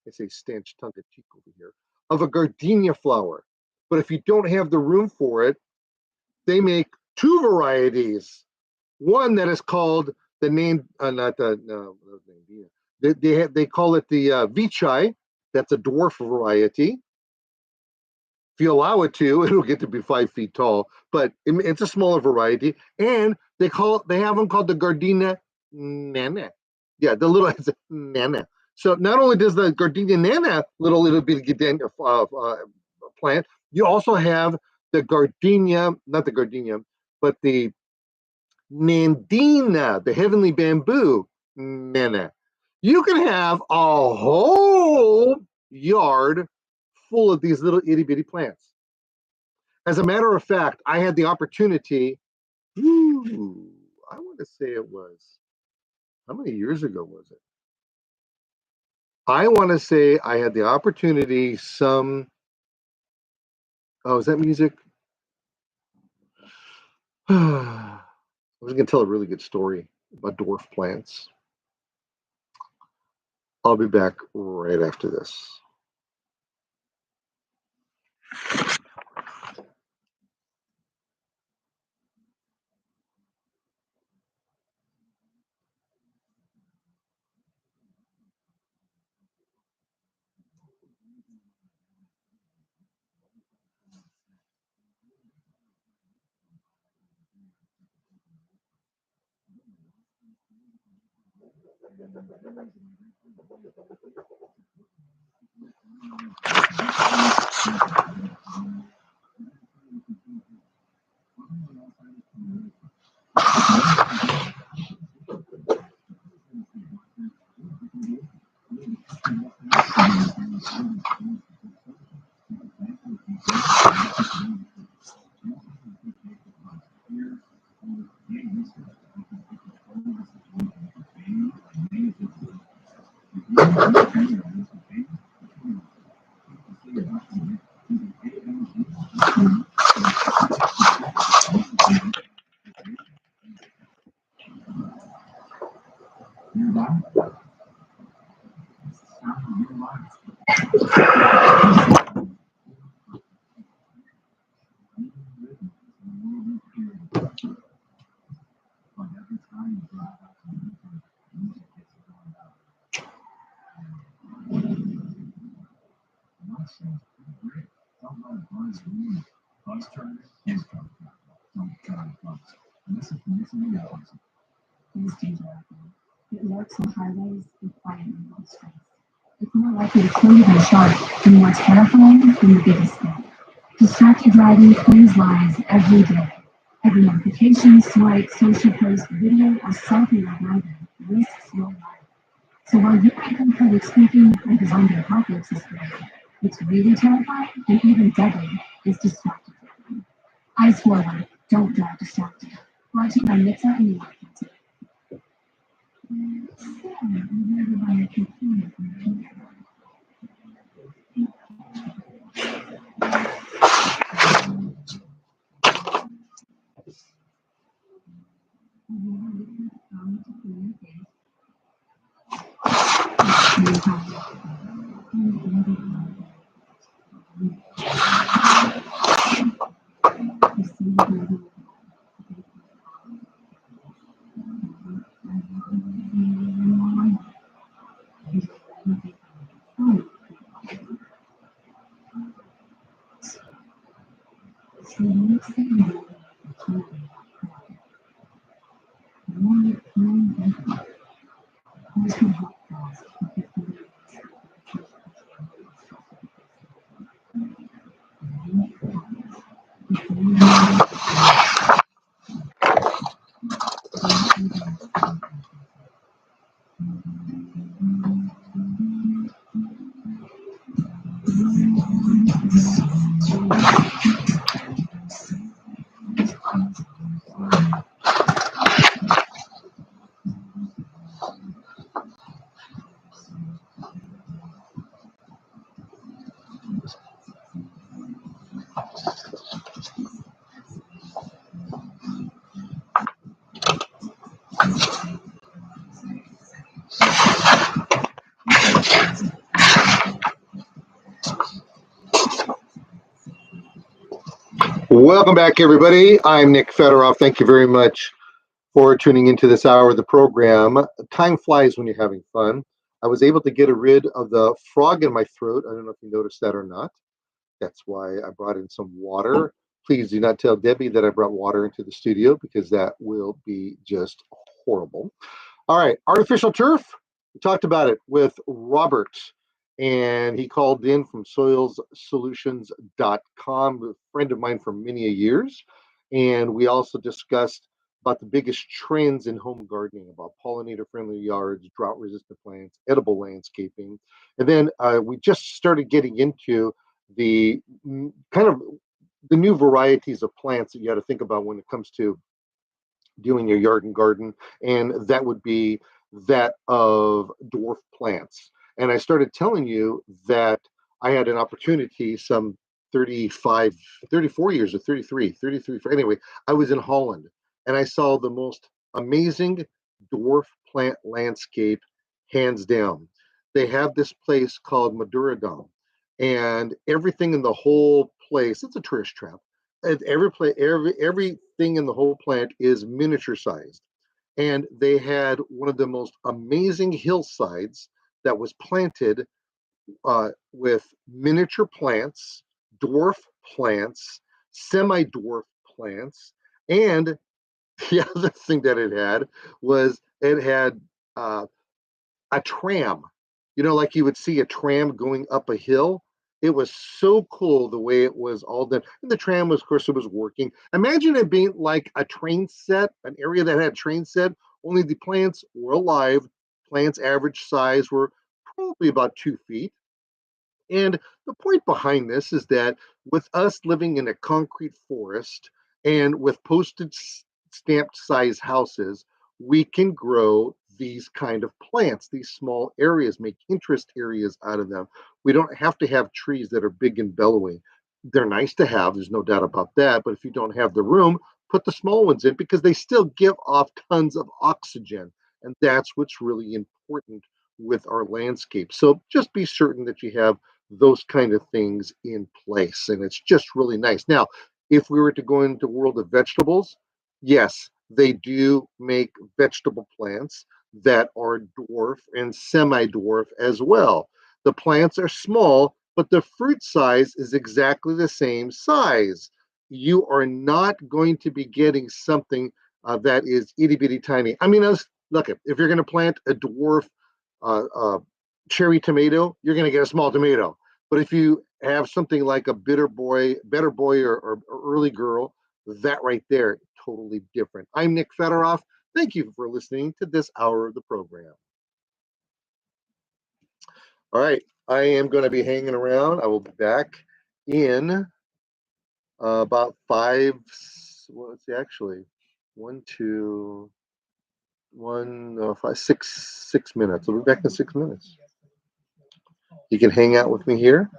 I say stench, tongue in cheek over here, of a gardenia flower. But if you don't have the room for it, they make 2 varieties. One that is called the name, they call it the Vichai. That's a dwarf variety. If you allow it to, it'll get to be 5 feet tall, but it's a smaller variety. And they have them called the Gardenia Nana. Yeah, the little Nana. So not only does the Gardenia Nana little bitty plant, you also have the Gardenia, not the Gardenia, but the Nandina, the heavenly bamboo Nana. You can have a whole yard full of these little itty bitty plants. As a matter of fact, I had the opportunity, I want to say it was, how many years ago was it? I want to say I had the opportunity some. Oh, is that music? I was going to tell a really good story about dwarf plants. I'll be back right after this. It lurks in highways and quietly on streets. It's more likely to kill you than a shark, and more terrifying than the biggest thing. Distracted driving claims lives every day. Every notification, swipe, social post, video, or selfie like driving risks your life. So while you might think public speaking like a zombie apocalypse is scary, what's really terrifying and even deadly is distracted driving. Eyes forward, don't drive distracted. Brought to you by Nitsa and New York. Welcome back, everybody. I'm Nick Federoff. Thank you very much for tuning into this hour of the program. Time flies when you're having fun. I was able to get rid of the frog in my throat. I don't know if you noticed that or not. That's why I brought in some water. Please do not tell Debbie that I brought water into the studio because that will be just horrible. All right, artificial turf. We talked about it with Robert, and he called in from soilsolutions.com, a friend of mine for many years. And we also discussed about the biggest trends in home gardening, about pollinator-friendly yards, drought-resistant plants, edible landscaping. And then we just started getting into the kind of the new varieties of plants that you got to think about when it comes to doing your yard and garden, and that would be that of dwarf plants. And I started telling you that I had an opportunity some 34 years or 33. Anyway, I was in Holland and I saw the most amazing dwarf plant landscape, hands down. They have this place called Madurodam, and everything in the whole place, it's a tourist trap. And everything in the whole plant is miniature sized. And they had one of the most amazing hillsides that was planted with miniature plants, dwarf plants, semi-dwarf plants, and the other thing that it had was it had a tram. You know, like you would see a tram going up a hill. It was so cool the way it was all done. And the tram was, of course, it was working. Imagine it being like a train set, an area that had a train set, only the plants were alive. Plants average size were probably about 2 feet. And the point behind this is that with us living in a concrete forest and with postage stamped size houses, we can grow these kind of plants, these small areas, make interest areas out of them. We don't have to have trees that are big and bellowing. They're nice to have, there's no doubt about that. But if you don't have the room, put the small ones in because they still give off tons of oxygen. And that's what's really important with our landscape. So just be certain that you have those kind of things in place. And it's just really nice. Now, if we were to go into the world of vegetables, yes, they do make vegetable plants that are dwarf and semi-dwarf as well. The plants are small, but the fruit size is exactly the same size. You are not going to be getting something that is itty bitty tiny. I mean, look, if you're going to plant a dwarf cherry tomato, you're going to get a small tomato. But if you have something like a better boy, or early girl, that right there, totally different. I'm Nick Federoff. Thank you for listening to this hour of the program. All right, I am going to be hanging around. I will be back in about 5. Well, let's see, actually, 1, 2, 1, 5, 6 minutes. I'll be back in 6 minutes. You can hang out with me here.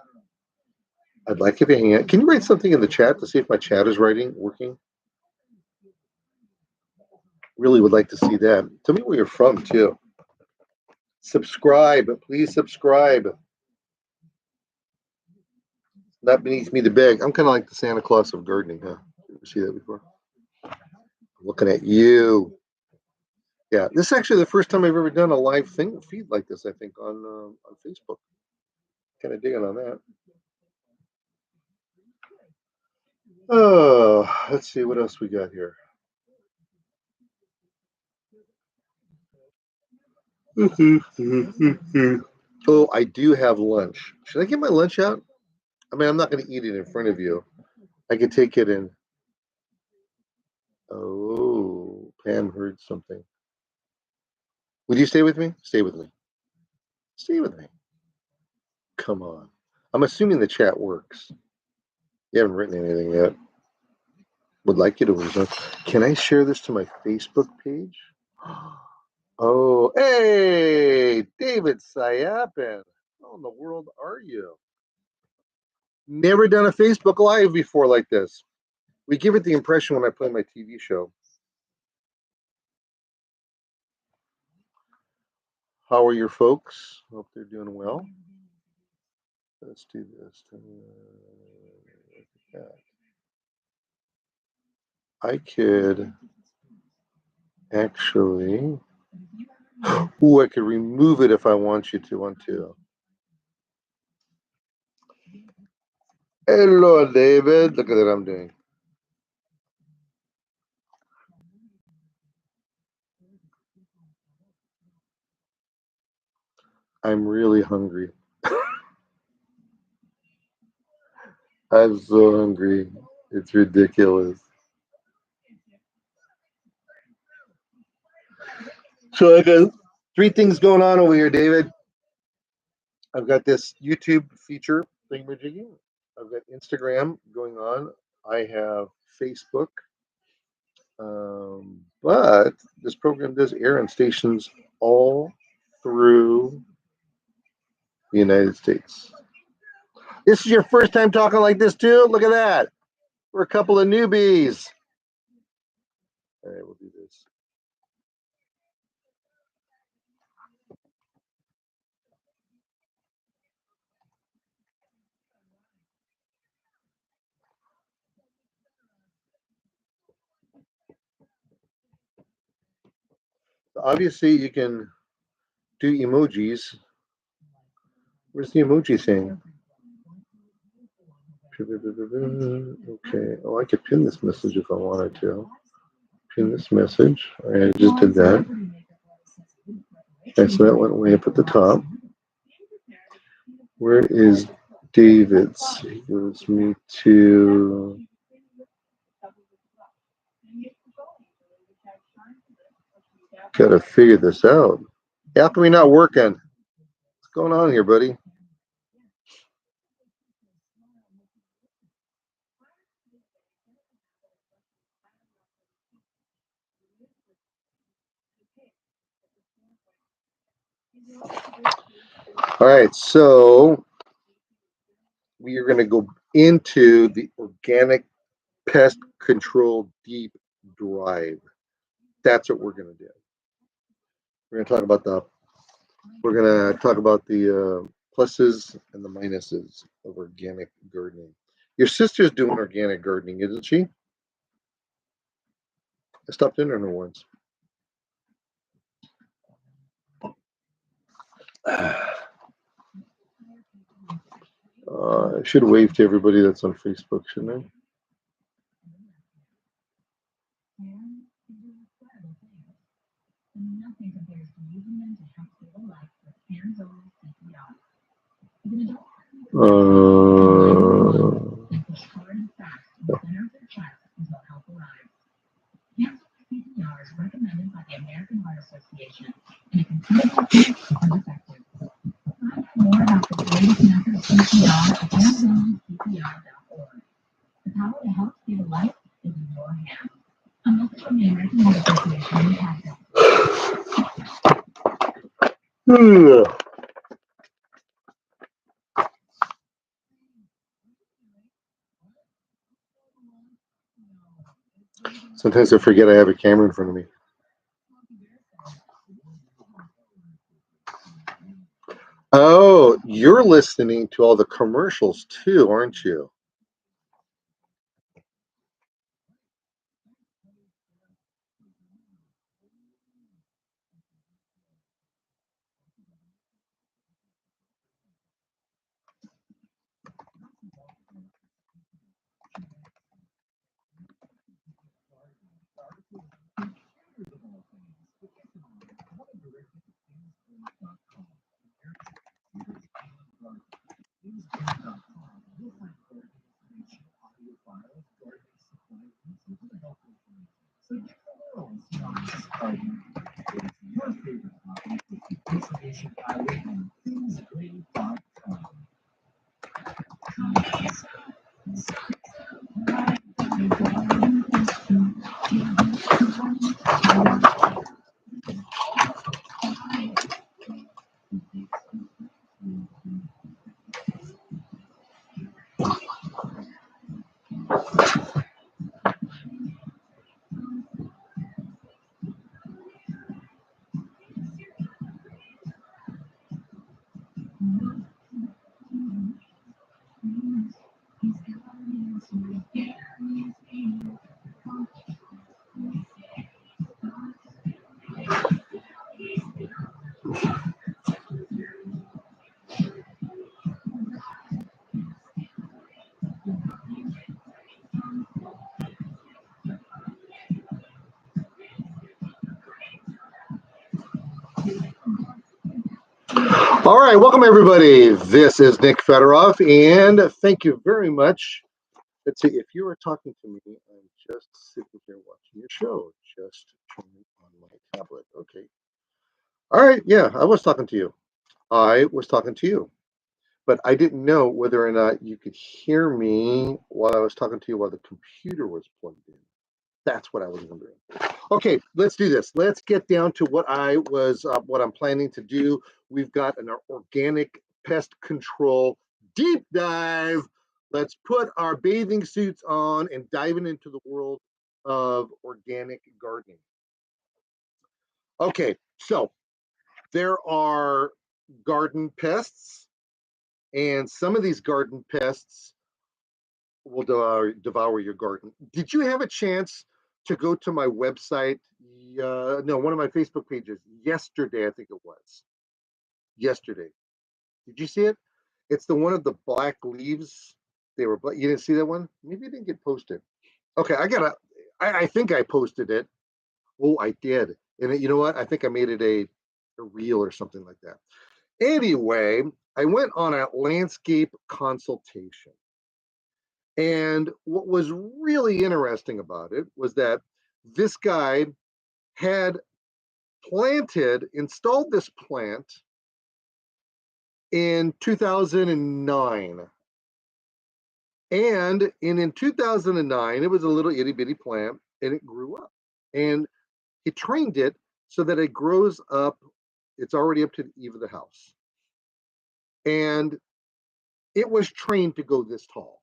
I'd like if you hang out. Can you write something in the chat to see if my chat is working? Really would like to see that. Tell me where you're from, too. Subscribe. Please subscribe. Not beneath me to beg. I'm kind of like the Santa Claus of gardening, huh? You ever see that before? I'm looking at you. Yeah, this is actually the first time I've ever done a live feed like this, I think, on Facebook. Kind of digging on that. Oh, let's see what else we got here. Oh, I do have lunch. Should I get my lunch out? I mean, I'm not going to eat it in front of you. I could take it in. Oh, Pam heard something. Would you stay with me? Stay with me. Stay with me. Come on. I'm assuming the chat works. You haven't written anything yet. Would like you to resume. Can I share this to my Facebook page? Oh, hey, David Sayapin. How in the world are you? Never done a Facebook Live before like this. We give it the impression when I play my TV show. How are your folks? Hope they're doing well. Let's do this. I could actually. Ooh, I could remove it if I want to. Hello, David. Look at what I'm doing. I'm really hungry. I'm so hungry. It's ridiculous. So I got 3 things going on over here, David. I've got this YouTube feature thingamajiggy. I've got Instagram going on. I have Facebook. But this program does air on stations all through the United States. This is your first time talking like this too? Look at that. We're a couple of newbies. All right, we'll do this. Obviously, you can do emojis. Where's the emoji thing? Okay. Oh, I could pin this message if I wanted to. Pin this message. All right, I just did that. Okay, so that went way up at the top. Where is David's? It goes me to. Gotta figure this out. How come we not working? What's going on here, buddy? All right, so we are going to go into the organic pest control deep dive. That's what we're going to do. We're going to talk about the pluses and the minuses of organic gardening. Your sister's doing organic gardening, isn't she? I stopped in on her once. I should wave to everybody that's on Facebook, shouldn't I? Nothing compares to using them to help save a life with hands-on CPR. And push hard and fast in the center of their chest until help arrives. Hands-on CPR is recommended by the American Heart Association, and it continues to be effective. Find out more about the greatest method of CPR at handsonCPR.org. The power to help save a life is in your hands. A message from the American Heart Association and Canada. Sometimes I forget I have a camera in front of me. Oh, you're listening to all the commercials too, aren't you? All right, welcome everybody. This is Nick Federoff, and thank you very much. Let's see, if you are talking to me, I'm just sitting here watching your show. Just turning on my tablet. Okay. All right, yeah, I was talking to you. But I didn't know whether or not you could hear me while I was talking to you while the computer was plugged in. That's what I was wondering. Okay, let's do this. Let's get down to what I'm planning to do. We've got an organic pest control deep dive. Let's put our bathing suits on and diving into the world of organic gardening. Okay, so there are garden pests, and some of these garden pests will devour your garden. Did you have a chance to go to my website? No, one of my Facebook pages yesterday, I think it was. Yesterday. Did you see it? It's the one of the black leaves. They were black. You didn't see that one? Maybe it didn't get posted. Okay, I think I posted it. Oh, I did. And you know what? I think I made it a reel or something like that. Anyway, I went on a landscape consultation. And what was really interesting about it was that this guy had installed this plant in 2009. And in 2009, it was a little itty bitty plant and it grew up. And he trained it so that it grows up, it's already up to the eave of the house. And it was trained to go this tall.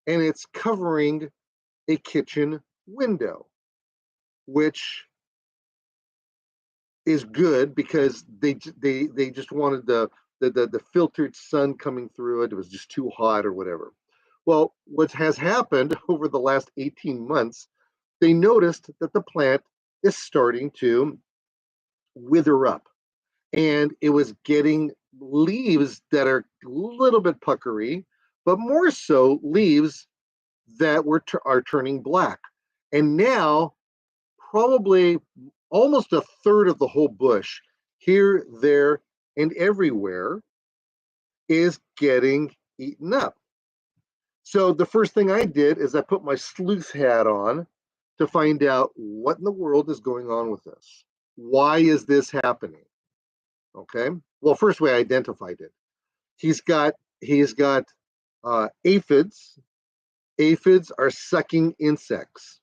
And it's covering a kitchen window, which is good because they just wanted the filtered sun coming through it. It was just too hot or whatever. Well, what has happened over the last 18 months, they noticed that the plant is starting to wither up, and it was getting leaves that are a little bit puckery, but more so leaves that are turning black. And now probably almost a third of the whole bush here, there, and everywhere is getting eaten up. So the first thing I did is I put my sleuth hat on to find out what in the world is going on with this. Why is this happening? Okay. Well, first we identified it. He's got aphids. Aphids are sucking insects.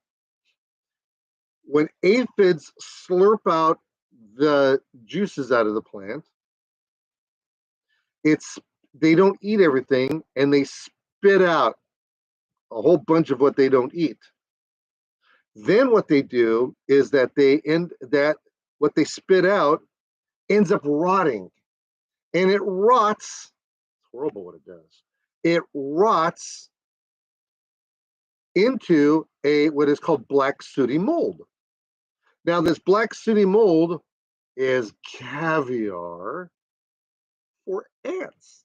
When aphids slurp out the juices out of the plant, they don't eat everything, and they spit out a whole bunch of what they don't eat. Then what they do is that what they spit out ends up rotting, and it rots. It's horrible what it does. It rots into what is called black sooty mold. Now, this black sooty mold is caviar for ants.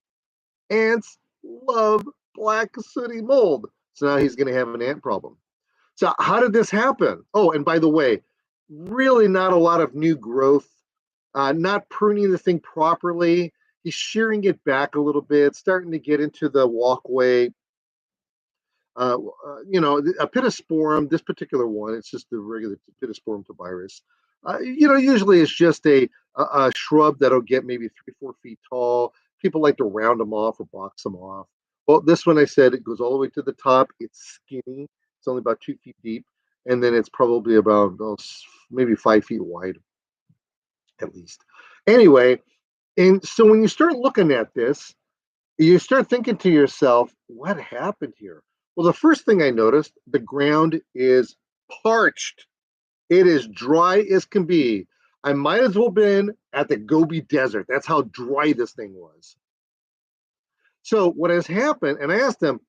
Ants love black sooty mold. So now he's going to have an ant problem. So how did this happen? Oh, and by the way, really not a lot of new growth, not pruning the thing properly. He's shearing it back a little bit, starting to get into the walkway. A pittosporum, this particular one, it's just the regular pittosporum virus. Usually it's just a shrub that'll get maybe 3-4 feet tall. People like to round them off or box them off. Well, this one I said it goes all the way to the top. It's skinny. It's only about 2 feet deep, and then it's probably about maybe 5 feet wide, at least. Anyway, and so when you start looking at this, you start thinking to yourself, what happened here? Well, the first thing I noticed, the ground is parched. It is dry as can be. I might as well have been at the Gobi Desert. That's how dry this thing was. So what has happened, and I asked them,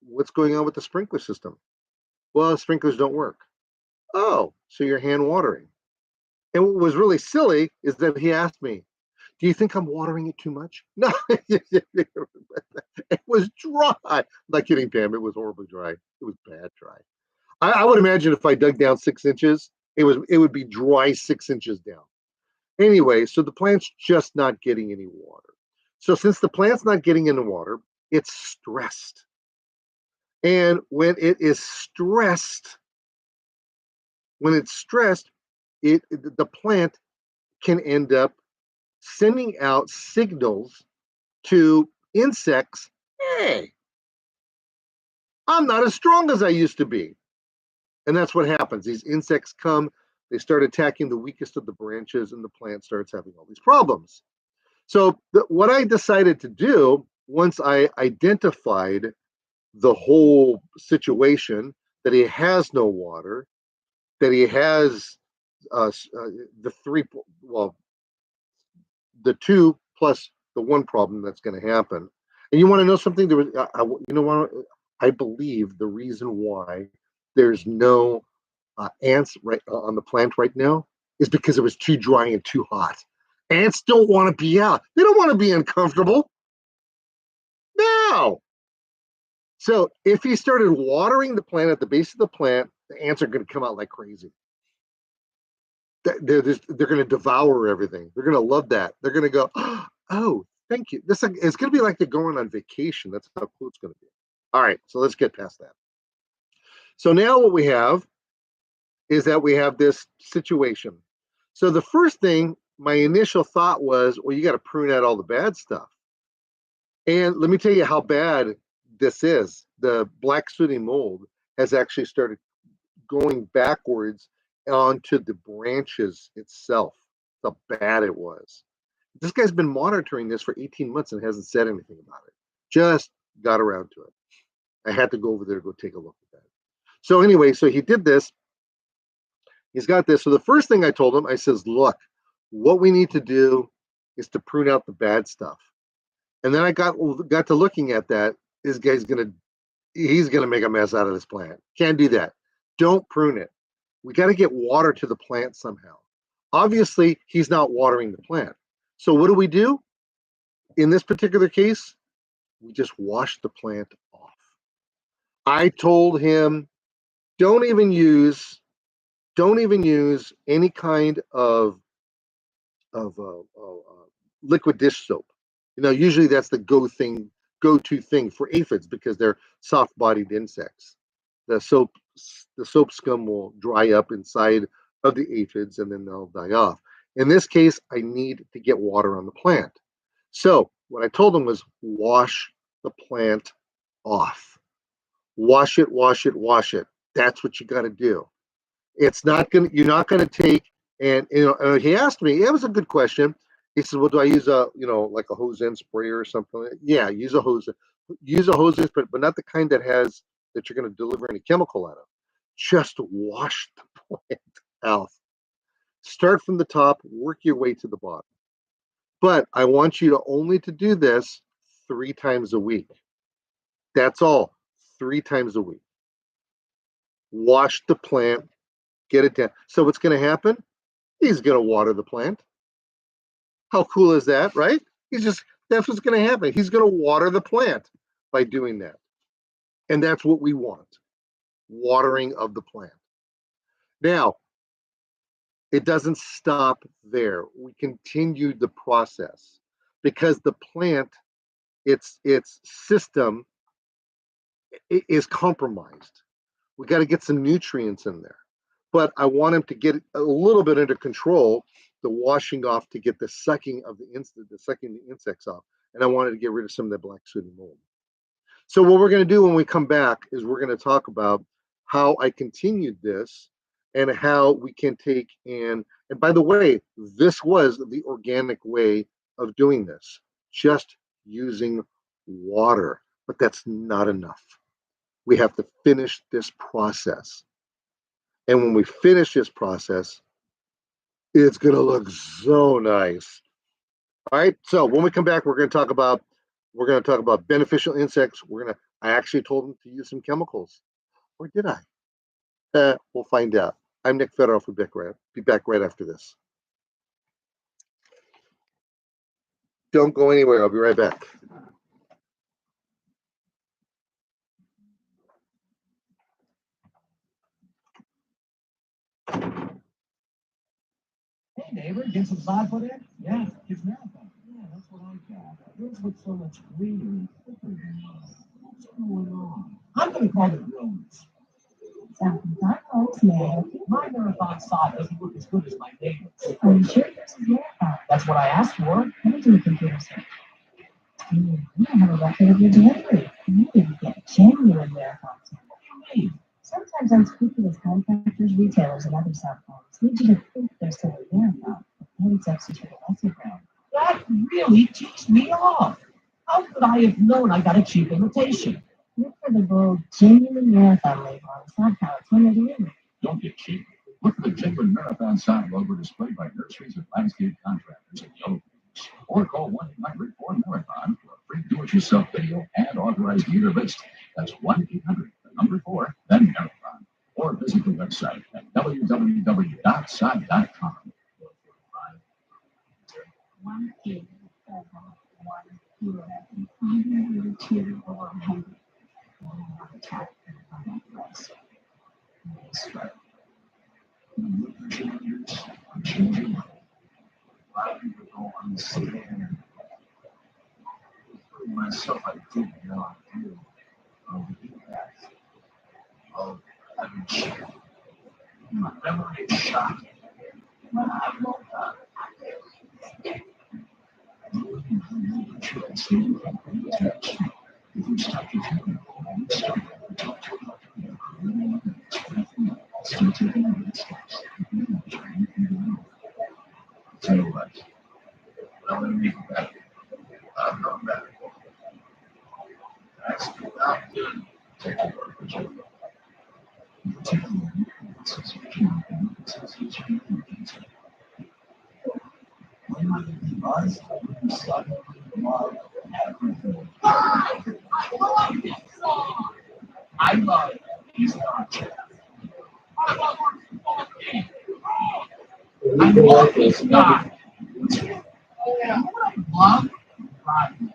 what's going on with the sprinkler system? Well, the sprinklers don't work. Oh, so you're hand watering. And what was really silly is that he asked me, do you think I'm watering it too much? No, it was dry. I'm not kidding, Pam. It was horribly dry. It was bad dry. I would imagine if I dug down 6 inches, it would be dry 6 inches down. Anyway, so the plant's just not getting any water. So since the plant's not getting any water, it's stressed. And when it's stressed, the plant can end up sending out signals to insects. Hey, I'm not as strong as I used to be. And that's what happens. These insects come, they start attacking the weakest of the branches, and the plant starts having all these problems. So what I decided to do once I identified the whole situation, that he has no water, that he has the three, well, the two plus the one problem that's going to happen. And you want to know something? There was, you know what? I believe the reason why there's no ants right on the plant right now is because it was too dry and too hot. Ants don't want to be out. They don't want to be uncomfortable. No. So if he started watering the plant at the base of the plant, the ants are going to come out like crazy. They're going to devour everything. They're going to love that. They're going to go, oh, thank you. It's going to be like they're going on vacation. That's how cool it's going to be. All right, so let's get past that. So now what we have is that we have this situation. So the first thing, my initial thought was, well, you got to prune out all the bad stuff. And let me tell you how bad this is. The black sooty mold has actually started going backwards onto the branches itself. How bad it was. This guy's been monitoring this for 18 months and hasn't said anything about it. Just got around to it. I had to go over there to go take a look at that. So anyway, so he did this. He's got this. So the first thing I told him, I says, look, what we need to do is to prune out the bad stuff. And then I got to looking at that. This guy's he's gonna make a mess out of this plant. Can't do that. Don't prune it. We got to get water to the plant somehow. Obviously, he's not watering the plant. So what do? In this particular case, we just wash the plant off. I told him, don't even use any kind of liquid dish soap. You know, usually that's the go-to thing for aphids because they're soft-bodied insects. The soap scum will dry up inside of the aphids and then they'll die off. In this case, I need to get water on the plant. So what I told them was wash the plant off. Wash it, wash it, wash it. That's what you got to do. You're not gonna take, and he asked me, it was a good question. He said, well, do I use like a hose end sprayer or something? Yeah, use a hose end, but not the kind that you're going to deliver any chemical out of. Just wash the plant out. Start from the top, work your way to the bottom. But I want you to only to do this 3 times a week. That's all. 3 times a week. Wash the plant, get it down. So what's going to happen? He's going to water the plant. How cool is that, right? That's what's going to happen. He's going to water the plant by doing that. And that's what we want. Watering of the plant. Now, it doesn't stop there. We continue the process because the plant, its system is compromised. We got to get some nutrients in there. But I want him to get a little bit under control, the washing off to get the sucking the insects off. And I wanted to get rid of some of the black sooty mold. So what we're going to do when we come back is we're going to talk about how I continued this and how we can take and by the way, this was the organic way of doing this, just using water. But that's not enough. We have to finish this process. And when we finish this process, it's going to look so nice. All right. So when we come back, we're going to talk about beneficial insects. I actually told them to use some chemicals, or did I? We'll find out. I'm Nick Federoff. We'll be back right after this. Don't go anywhere. I'll be right back. Hey neighbor, get some sod put in? Yeah, it's marathon. Yeah, that's what I got. Yours looks so much greener and thicker than mine. What's going on? I'm gonna call the growers. My marathon sod doesn't look as good as my neighbor's. Are you sure yours is marathon? That's what I asked for. Let me do a computer search. You don't have a record of your delivery. You didn't get genuine marathon samples. What do you mean? Sometimes unscrupulous contractors, retailers, and other cell phones need you to think they're selling marathon, but then substitute a lesser brand. That really ticks me off. How could I have known I got a cheap imitation? Look for the bold, genuine marathon label on the side pallets when they're delivered. Don't get cheap. Look for the genuine Marathon sign logo displayed by nurseries and landscape contractors in Yellow Pages. Or call 1-800-4-MARATHON for a free do-it-yourself video and authorized dealer list. That's 1-800-4, then Marathon. Or visit the website at www.sod.com. 1 8 7 1 0 2 over 100. Attack on that list. I'm changing. A lot of people don't understand. For myself, I didn't know I do of the impact of having children. My memory is shocking. When I woke up, if you stop to think about it, stop to talk to still taking the next steps. Tell you what, I'm going to make it better. I'm not better. That's not good. Take a word for you. Take a word. I love it. He's not Jeff. I love his guy. Love riding.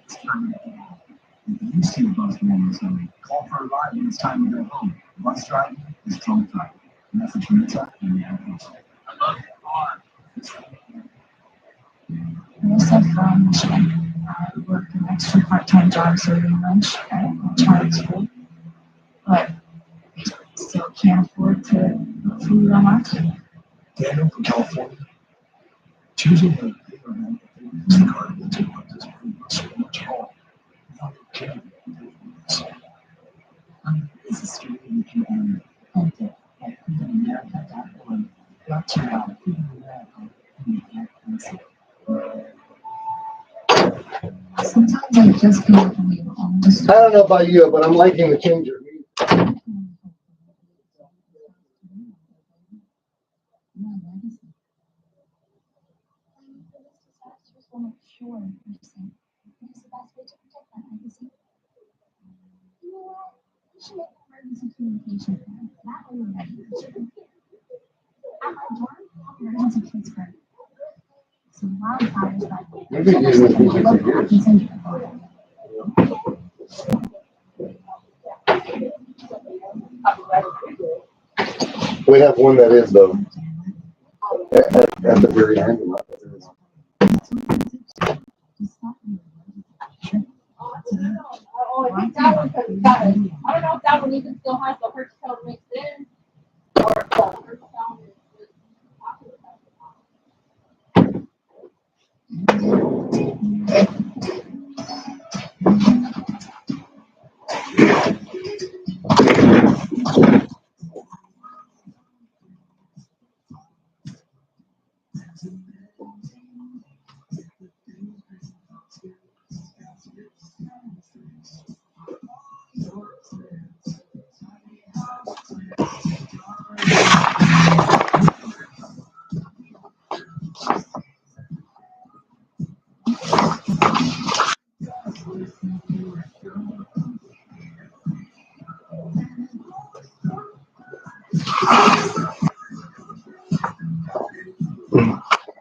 You see the bus moments when they call for a ride when it's time to go home. Bus driving is drunk driving. Message from the truck and the airport. I love your car. Yes, I'm from Michigan. I work an extra part-time job serving lunch at a child's school, but still can't afford to put food on our table. Daniel from California. Tuesday night, the car will take up this so much home. Not okay. This is street you can print it at freedomamericA.org. Or check out Freedom America in the ad council. Sometimes I just feel like we almost. I don't know about you, but I'm liking the change of music. Sure, percent. It's the best way to protect that legacy. You know what? You should make an emergency communication plan. That way we're ready for sure. At my dorm, we have emergency kits for some wildfires, but You've been using this music for years. I can send you a photo. We have one that is, though, at the very end. Oh, I think that one, because it's got it. I don't know if that one even still has the Hertz tone mixed in, or if the Hertz tone is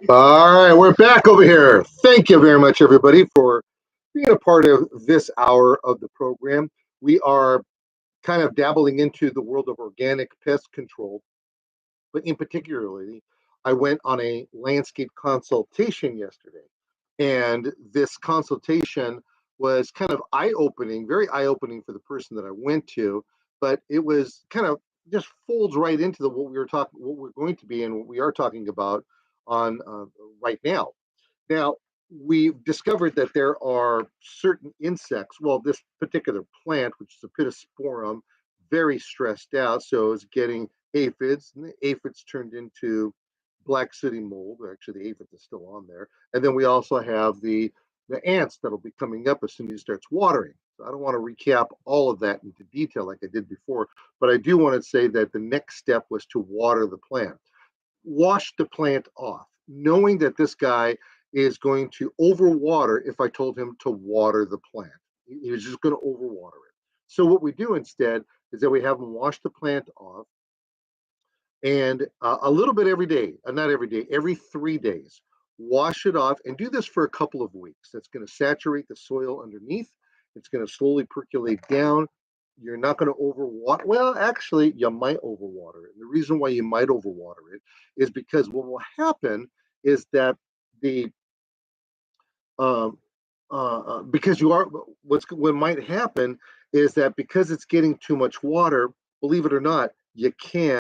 All right, we're back over here. Thank you very much, everybody, for being a part of this hour of the program. We are kind of dabbling into the world of organic pest control, but in particularly, I went on a landscape consultation yesterday, and this consultation was kind of eye-opening, very eye-opening for the person that I went to, but it was kind of just folds right into what we're going to be and what we are talking about on right now. Now, we've discovered that there are certain insects. Well, this particular plant, which is a pittosporum, very stressed out, so it's getting aphids, and the aphids turned into black city mold. Actually, the aphid is still on there. And then we also have the ants that'll be coming up as soon as he starts watering. So I don't want to recap all of that into detail like I did before, but I do want to say that the next step was to water the plant. Wash the plant off, knowing that this guy is going to overwater if I told him to water the plant. He was just going to overwater it. So what we do instead is that we have him wash the plant off, and a little bit every day, not every day, every 3 days. Wash it off and do this for a couple of weeks. That's going to saturate the soil underneath. It's going to slowly percolate down. You're not going to overwater. Well, actually, you might overwater it. And the reason why you might overwater it is because what will happen is that the because you are what might happen is that because it's getting too much water, believe it or not, you can